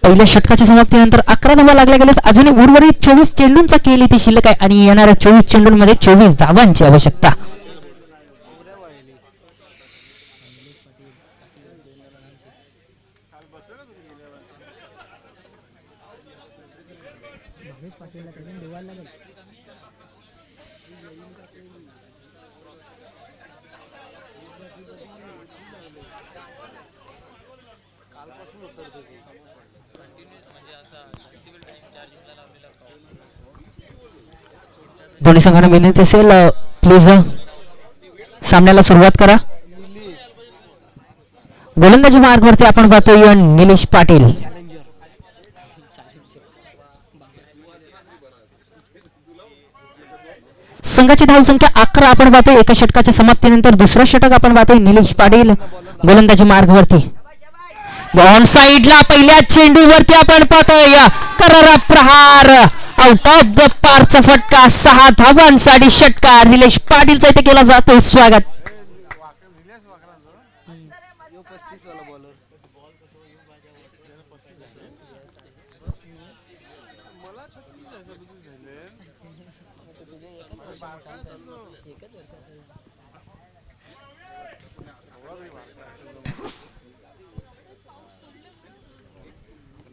पहिल्या षटकाच्या समाप्तीनंतर 11 धावा लागल्या गेल्यात. अजून उर्वरित 24 चेंडूंचा खेळ इथे शिल्लक आहे आणि येणाऱ्या 24 चेंडूंमध्ये 24 धावांची आवश्यकता. दोन्ही संघांना विनंती असेल प्लीज सामन्याला सुरुवात करा. गोलंदाजी मार्गवरती आपण पाहतोय निलेश पाटील. संघाची धावसंख्या 11 आपण पाहतोय. एका षटकाच्या समाप्तीनंतर दुसरं षटक आपण पाहतोय. निलेश पाटील गोलंदाजी मार्गवरती. ऑन साइडला पहिल्या चेंडूवरती आपण पाहतोय करारा प्रहार आउट ऑफ द पारचा फटका. 6 धावांसाठी षटकार निलेश पाटीलचा इथे केला जातोय स्वागत.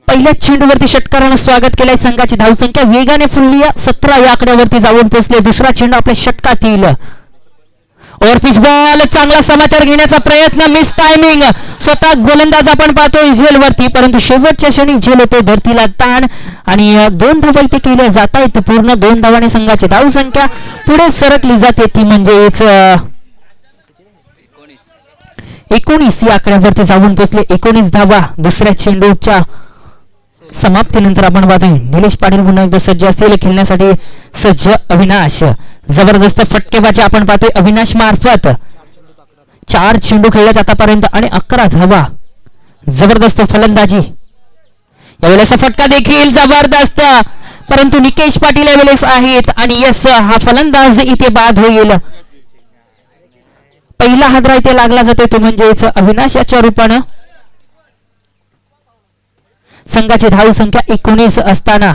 पहिल्या चेंडूवरती षटकारानं स्वागत केलंय. संघाची धावसंख्या वेगाने फुलली 17 या आकड्यावरती जाऊन पोहोचले. दुसरा चेंडू आपल्या षटकातील ओव्हरपिच बॉल. चांगला समाचार घेण्याचा प्रयत्न मिस टायमिंग. स्वतः गोलंदाज आपण पाहतोय झेलवरती परंतु शेवटच्या क्षणी झेल होतो धरतीला ताण आणि 2 धावा इथे केल्या जात आहेत. पूर्ण 2 धावाने संघाची धावसंख्या पुढे सरकली जाते ती म्हणजेच 19 या आकड्यावरती जाऊन पोहोचले. 19 धावा दुसऱ्या चेंडूच्या समाप्तीनंतर आपण पाहतोय. निलेश पाटील पुन्हा एकदा सज्ज असतील खेळण्यासाठी. सज्ज अविनाश. जबरदस्त फटकेबाजी आपण पाहतोय अविनाश मार्फत. 4 चेंडू खेळल्यात आतापर्यंत आणि 11 धावा. जबरदस्त फलंदाजी. यावेळेस फटका देखील जबरदस्त परंतु निकेश पाटील यावेळेस आहेत आणि यस हा फलंदाज इथे बाद होईल. पहिला हादरा इथे लागला जातो तो म्हणजेच अविनाशाच्या रूपानं. संघाची धावसंख्या 19 असताना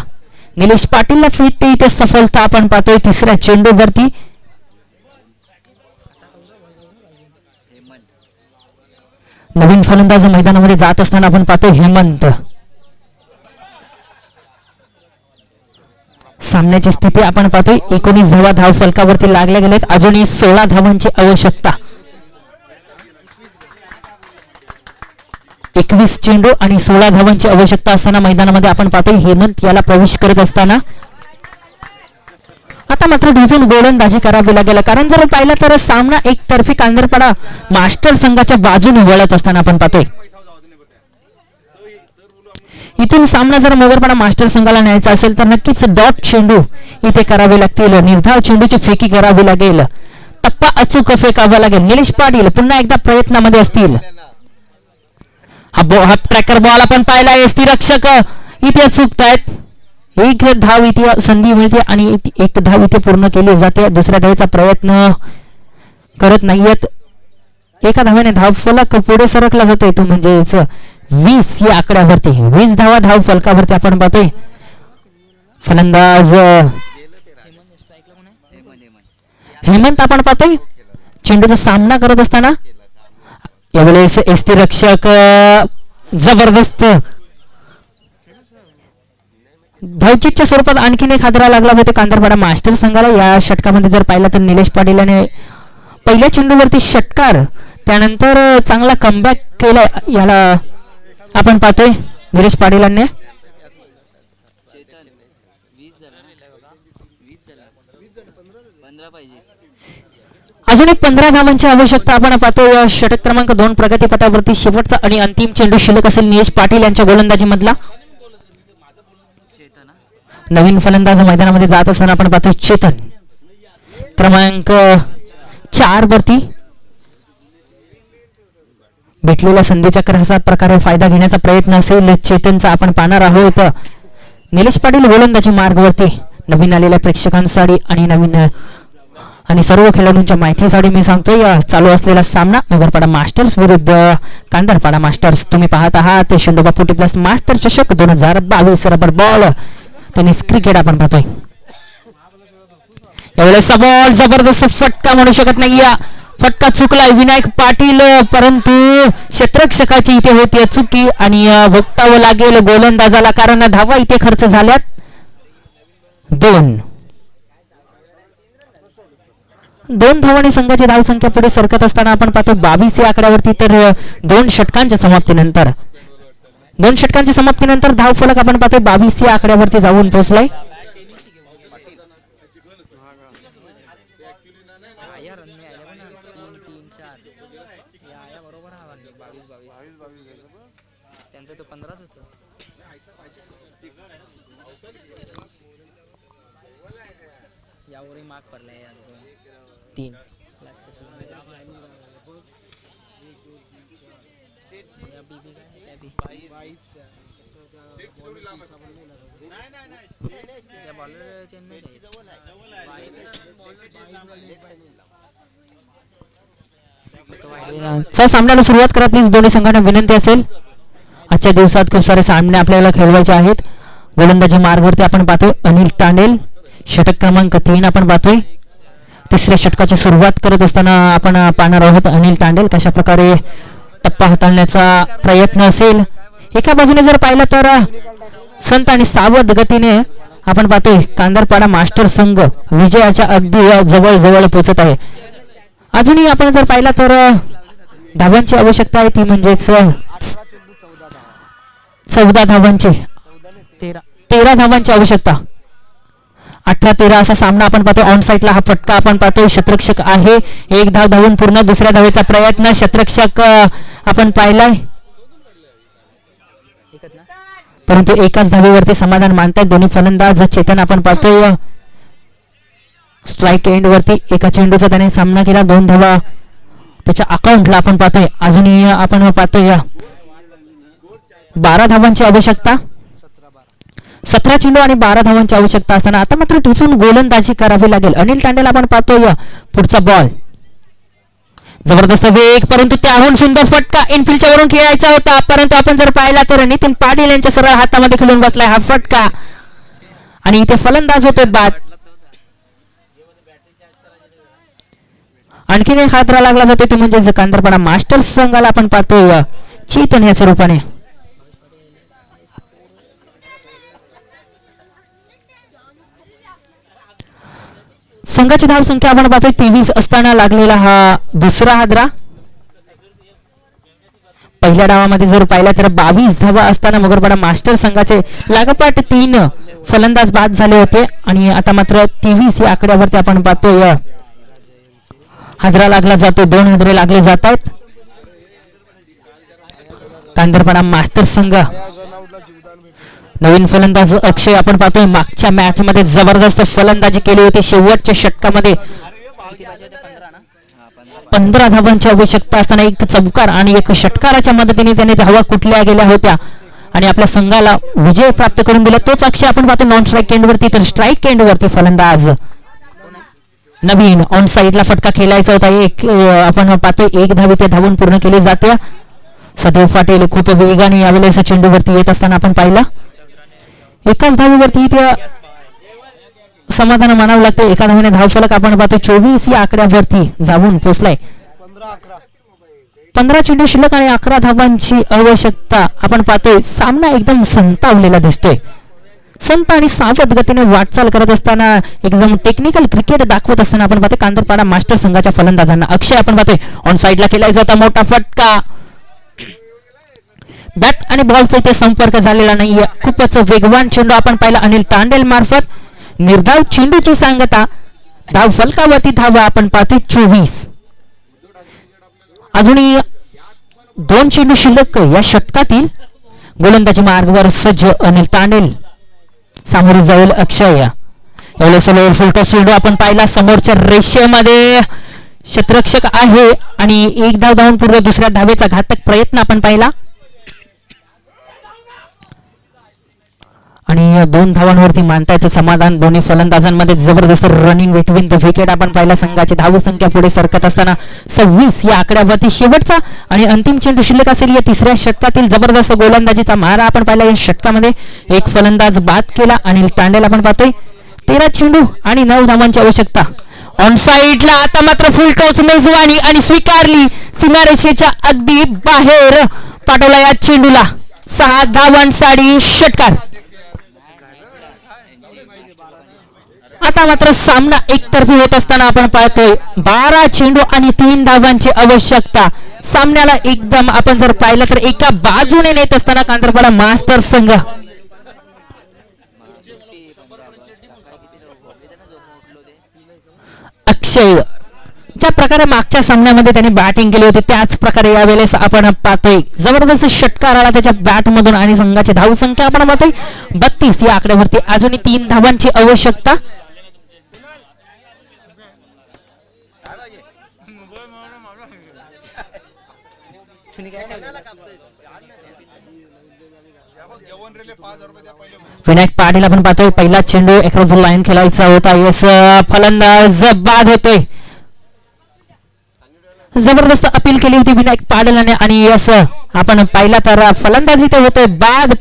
निलेश पाटीलला फेटते इथे सफलता आपण पाहतोय. तिसऱ्या चेंडूवरती नवीन फलंदाज मैदानामध्ये जात असताना आपण पाहतोय हेमंत. सामन्याची स्थिती आपण पाहतोय 19 धावा धाव फलकावरती लागल्या गेलेत. अजूनही 16 धावांची आवश्यकता. 21 चेंडू आणि 16 धावांची आवश्यकता असताना मैदानामध्ये आपण पाहतोय हेमंत याला प्रवेश करत असताना. आता मात्र ढिजून गोलंदाजी करावी लागेल कारण जर पाहिलं तर सामना एकतर्फी कांदरपाडा मास्टर संघाच्या बाजूने वळत असताना आपण पाहतोय. इथून सामना जर मोगरपाडा मास्टर संघाला न्यायचा असेल तर नक्कीच डॉट चेंडू इथे करावे लागतील. निर्धाव चेंडूची फेकी करावी लागेल. टप्पा अचूक फेकावा लागेल. निलेश पाटील पुन्हा एकदा प्रयत्नामध्ये असतील. हा ट्रॅकर बॉल आपण पाहिला. यष्टीरक्षक इथे चुकतायत. 1 धाव इथे संधी मिळते आणि 1 धाव इथे पूर्ण केली जाते. दुसऱ्या धावेचा प्रयत्न करत नाहीयेत. एका धाव्याने धाव फलक पुढे सरकला जातोय तो म्हणजेच 20 या आकड्यावरती. 20 धावा धाव फलकावरती आपण पाहतोय. फलंदाज स्ट्राईकला कोण आहे? हेमंत आपण पाहतोय चेंडूचा सामना करत असताना. यावेळेस एसटी रक्षक जबरदस्त धावचीच्या स्वरूपात आणखीन एक हादरा लागला होता कांदरपाडा मास्टर संघाला. या षटकामध्ये जर पाहिला तर निलेश पाटील याने पहिल्या चेंडूवरती षटकार, त्यानंतर चांगला कमबॅक केला. याला आपण पाहतोय निलेश पाटीलांनी. अजून एक 15 धावांची आवश्यकता आपण पाहतोय. षटक क्रमांक 2 प्रगतीपथावरती शेवटचा आणि अंतिम चेंडू शिल्लक असेल निलेश पाटील यांच्या गोलंदाजी मधला. नवीन फलंदाज मैदानामध्ये जात असताना आपण पाहतो चेतन क्रमांक 4 वरती. भेटलेल्या संधीचा कसा प्रकारे फायदा घेण्याचा प्रयत्न असेल चेतनचा आपण पाहणार आहोत. निलेश पाटील गोलंदाजी मार्गवरती. नवीन आलेल्या प्रेक्षकांसाठी आणि नवीन आणि सर्व खेळाडूंच्या माहितीसाठी मी सांगतोय चालू असलेला सामना नगरपाडा मास्टर्स विरुद्ध कांदरपाडा मास्टर्स. तुम्ही पाहत आहात शंडोबा पुटी प्लस मास्टर चषक 2022 रबर बॉल टेनिस क्रिकेट आपण पाहतोय. यावेळेस बॉल जबरदस्त फटका म्हणू शकत नाही. फटका चुकलाय विनायक पाटील, परंतु क्षेत्ररक्षकाची इथे होती चुकी आणि भोगतावं लागेल गोलंदाजाला, कारण धावा इथे खर्च झाल्यात 2 धावांनी संघाची धावसंख्या पुढे सरकत असताना आपण पाहतो 22 या आकड्यावरती. तर 2 षटकांच्या समाप्तीनंतर धाव फलक आपण पाहतोय 22 या आकड्यावरती जाऊन पोहोचलाय. त्यांचा तो 15च होतो. यावरही माग पडलाय 3 सामन्याला सुरुवात करा प्लीज. दोन्ही संघांना विनंती असेल, आजच्या दिवसात खूप सारे सामने आपल्याला खेळवायचे आहेत. गोलंदाजी मार्गवरती आपण पाहतोय अनिल तांडेल. षटक क्रमांक 3 आपण पाहतोय. तिसऱ्या षटकाची सुरुवात करत असताना आपण पाहणार आहोत अनिल तांडेल कशा प्रकारे टप्पा हाताळण्याचा प्रयत्न असेल. एका बाजूने जर पाहिलं तर संत आणि सावध गतीने आपण पाहतोय कांदरपाडा मास्टर संघ विजयाच्या अगदी जवळ जवळ पोहोचत आहे. अजूनही आपण जर पाहिला तर धावांची आवश्यकता आहे ती म्हणजेच 14 धावांची 13 धावांची आवश्यकता. 18-13 असा सामना आपण पाहतोय. ऑन साईडला हा फटका आपण पाहतोय. क्षेत्ररक्षक आहे, 1 धाव धावून पूर्ण. दुसऱ्या धावेचा प्रयत्न क्षेत्ररक्षक आपण पाहिलाय, परंतु एकाच धावेवरती समाधान मानतायत दोन्ही फलंदाज. चेतन आपण पाहतोय स्ट्राईक एंड वरती एका चेंडूचा त्याने सामना केला, 2 धावा त्याच्या अकाउंटला आपण पाहतोय. अजूनही आपण पाहतोय 12 धावांची आवश्यकता. 17 चेंडू आणि 12 धावांची आवश्यकता असताना आता मात्र ठिसून गोलंदाजी करावी लागेल. अनिल तांडेल आपण पाहतोय पुढचा बॉल. जबरदस्त वेग, परंतु त्याहून सुंदर फटका इनफिल्डच्या वरून खेळायचा होता, परंतु आपण जर पाहिला तर नितीन पाटील यांच्या सरळ हातामध्ये खेळून बसलाय हा फटका आणि इथे फलंदाज होते बाद. आणखीन एक हादरा लागला जातो ते म्हणजे कांदरपाडा मास्टर्स संघाला आपण पाहतोय चेतन याच्या रूपाने. संघाची धाव संख्या आपण पाहतोय 23 असताना लागलेला हा दुसरा हादरा. पहिल्या डावामध्ये जर पाहिला तर 22 धावा असताना मगरपाडा मास्टर संघाचे लागोपाठ 3 फलंदाज बाद झाले होते आणि आता मात्र 23 या आकड्यावरती आपण पाहतोय हादरा लागला जातो. 2 हादरे लागले जात आहेत. कांदरपाडा मास्टर संघ नवीन फलंदाज अक्षय आपण पाहतोय मागच्या मॅच मध्ये जबरदस्त फलंदाजी केली होती. शेवटच्या षटकामध्ये 15 धावांची आवश्यकता असताना एक चौकार आणि एक षटकाराच्या मदतीने त्याने धावा कुठल्या गेल्या होत्या आणि आपल्या संघाला विजय प्राप्त करून दिला. तोच अक्षय आपण पाहतो नॉन स्ट्राईक एंड वरती. तर स्ट्राईक एंड वरती फलंदाज नवीन ऑन साईडला फटका खेळायचा होता. आपण पाहतोय 1 धाव इथे धावून पूर्ण केली जाते. सदैव पाटील खूप वेगाने यावेळेस चेंडूवरती येत असताना आपण पाहिला. एकाच धावीवरती इथे समाधान मानावं लागतं. एका धावेने धावफलक आपण पाहतोय 24 या आकड्यावरती जाऊन पोहोचलाय. 15 चेंडू शिल्लक आणि 11 धावांची आवश्यकता आपण पाहतोय. सामना एकदम संतावलेला दिसतोय. संत आणि सावध गतीने वाटचाल करत असताना एकदम टेक्निकल क्रिकेट दाखवत असताना आपण पाहतोय कांदरपाडा मास्टर संघाच्या फलंदाजांना. अक्षय आपण पाहतोय ऑन साईडला केलाय होता मोठा फटका. बॅट आणि बॉलचा इथे संपर्क झालेला नाहीये. खूपच वेगवान चेंडू आपण पाहिला अनिल तांडेल मार्फत. निर्धाव चेंडूची सांगता. धाव फलकावरती धावा आपण पाहतोय 24. अजूनही 2 चेंडू शिल्लक या षटकातील. गोलंदाजी मार्गावर सज्ज अनिल तांडेल. सामोरे जाईल अक्षय. एवढं फुलटॉस चेंडू आपण पाहिला समोरच्या रेषेमध्ये क्षेत्ररक्षक आहे आणि 1 धाव धावून पूर्व दुसऱ्या धावेचा घातक प्रयत्न आपण पाहिला आणि 2 धावांवरती मानता येतं समाधान. दोन्ही फलंदाजांमध्ये जबरदस्त रनिंग बिटवीन द विकेट आपण पाहिला. संघाची धाव संख्या पुढे सरकत असताना 26 या आकड्यावरती शेवटचा आणि अंतिम चेंडू शिल्लक असेल. या तिसऱ्या षटकातील जबरदस्त गोलंदाजीचा मारा आपण पाहिला. या षटकामध्ये 1 फलंदाज बाद केला अनिल तांडेल आपण पाहतोय. 13 चेंडू आणि 9 धावांची आवश्यकता. ऑन साईडला आता मात्र फुल टॉस मेजवानी आणि स्वीकारली. सीमारेषेच्या अगदी बाहेर पाठवला या चेंडूला. 6 धावांसाठी षटकार. आता मात्र सामना एकतर्फी होत असताना आपण पाहतोय 12 चेंडू आणि 3 धावांची आवश्यकता. सामन्याला एकदम आपण जर पाहिलं तर एका बाजूने नेत असताना कांदरपाडा मास्टर संघ. अक्षय ज्या प्रकारे मागच्या सामन्यामध्ये त्यांनी बॅटिंग केली होती त्याच प्रकारे यावेळेस आपण पाहतोय जबरदस्त षटकार आला त्याच्या बॅट मधून आणि संघाची धावसंख्या आपण पाहतोय 32 या आकड्यावरती. अजूनही 3 धावांची आवश्यकता. विनायक पाटील आपण पाहतोय पहिला चेंडू अक्रॉस द लाईन खेळायचा होता. यस फलंदाज बाद होतोय. जबरदस्त अपील केली होती विनायक पाटील आणि यस आपण पाहिला तर फलंदाजी ते होते बाद.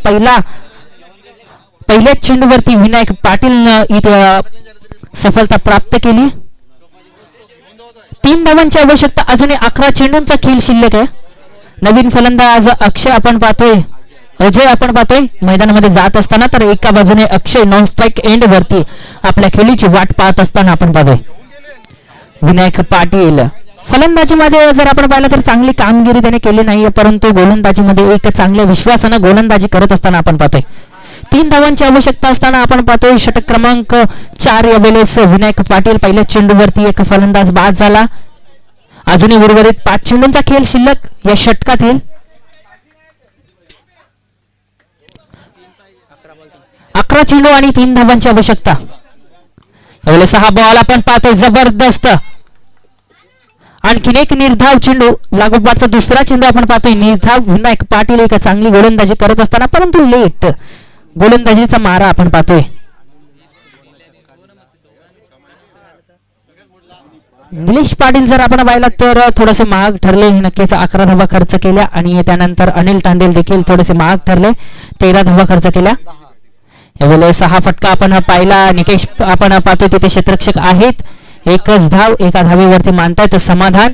पहिल्या चेंडूवरती विनायक पाटील इथे सफलता प्राप्त केली. 3 धावांची आवश्यकता. अजूनही 11 चेंडूंचा खेळ शिल्लक आहे. नवीन फलंदाज अक्षय आपण पाहतोय. अजय आपण पाहतोय मैदानामध्ये जात असताना तर एका बाजूने अक्षय नॉन स्ट्राईक एंड वरती आपल्या खेळीची वाट पाहत असताना आपण पाहतोय विनायक पाटील. फलंदाजीमध्ये जर आपण पाहिलं तर चांगली कामगिरी त्याने केली नाही परंतु गोलंदाजीमध्ये एक चांगल्या विश्वासानं गोलंदाजी करत असताना आपण पाहतोय. 3 धावांची आवश्यकता असताना आपण पाहतोय षटक क्रमांक 4 या वेळेस विनायक पाटील पहिल्या चेंडूवरती एक फलंदाज बाद झाला. अजूनही उर्वरित 5 चेंडूंचा खेळ शिल्लक या षटकातील. 11 चेंडू आणि 3 धावांची आवश्यकता. यावेळेस हा बॉल आपण पाहतोय जबरदस्त. आणखीन एक निर्धाव चेंडू लागोपाठचा दुसरा चेंडू आपण पाहतोय. निर्धाव विनायक पाटील एक चांगली गोलंदाजी करत असताना परंतु लेट गोलंदाजीचा मारा आपण पाहतोय. निलेश पाटील जर आपण पाहिला तर थोडेसे महाग ठरले. नक्कीच 11 धावा खर्च केल्या आणि त्यानंतर अनिल तांडेल देखील थोडेसे महाग ठरले 13 धावा खर्च केल्या. यावेळेस 6 फटका आपण पाहिला. निकेश आपण पाहतोय तिथे क्षेत्ररक्षक आहेत. एकच धाव एका धावेवरती मानतायत समाधान.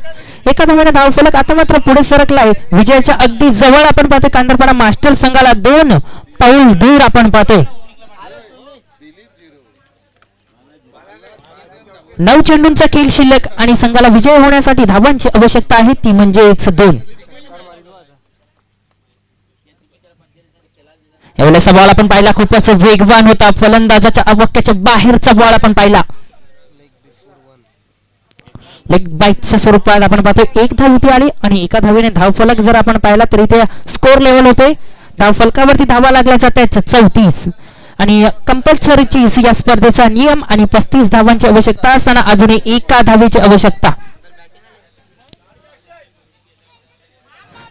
एका धावेने धाव फलक आता मात्र पुढे सरकलाय. विजयाच्या अगदी जवळ आपण पाहतोय कांदरपाडा मास्टर संघाला 2 पाऊल दूर आपण पाहतोय. 9 चेंडूंचा खेळ शिल्लक आणि संघाला विजय होण्यासाठी धावांची आवश्यकता आहे ती म्हणजेच 2. यावेळेस बॉल आपण पाहिला खूपच वेगवान होता. फलंदाजाच्या अवक्याच्या बाहेरचा बॉल आपण पाहिला. लेग बाईटच्या स्वरूपात आपण पाहतोय 1 धाव इथे आली आणि एका धावेने धाव फलक जर आपण पाहिला तर इथे स्कोर लेवल होते. धाव फलकावरती धावा लागल्या जात आहेत 34 आणि कंपल्सरी या स्पर्धेचा नियम आणि 35 धावांची आवश्यकता असताना अजूनही एका धावेची आवश्यकता.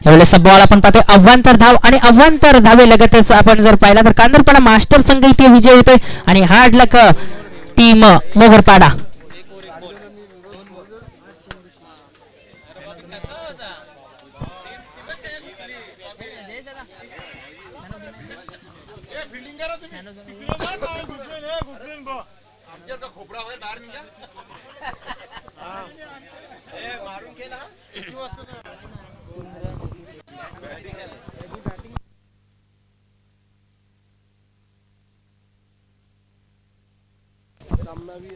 यावेळेस बॉल आपण पाहतोय अव्वांतर धाव आणि अव्वांतर धावे लगतच आपण जर पाहिला तर कांदरपाडा मास्टर संघ इथे विजय होतोय आणि हार्ड लक टीम मोगरपाडा. सामना भी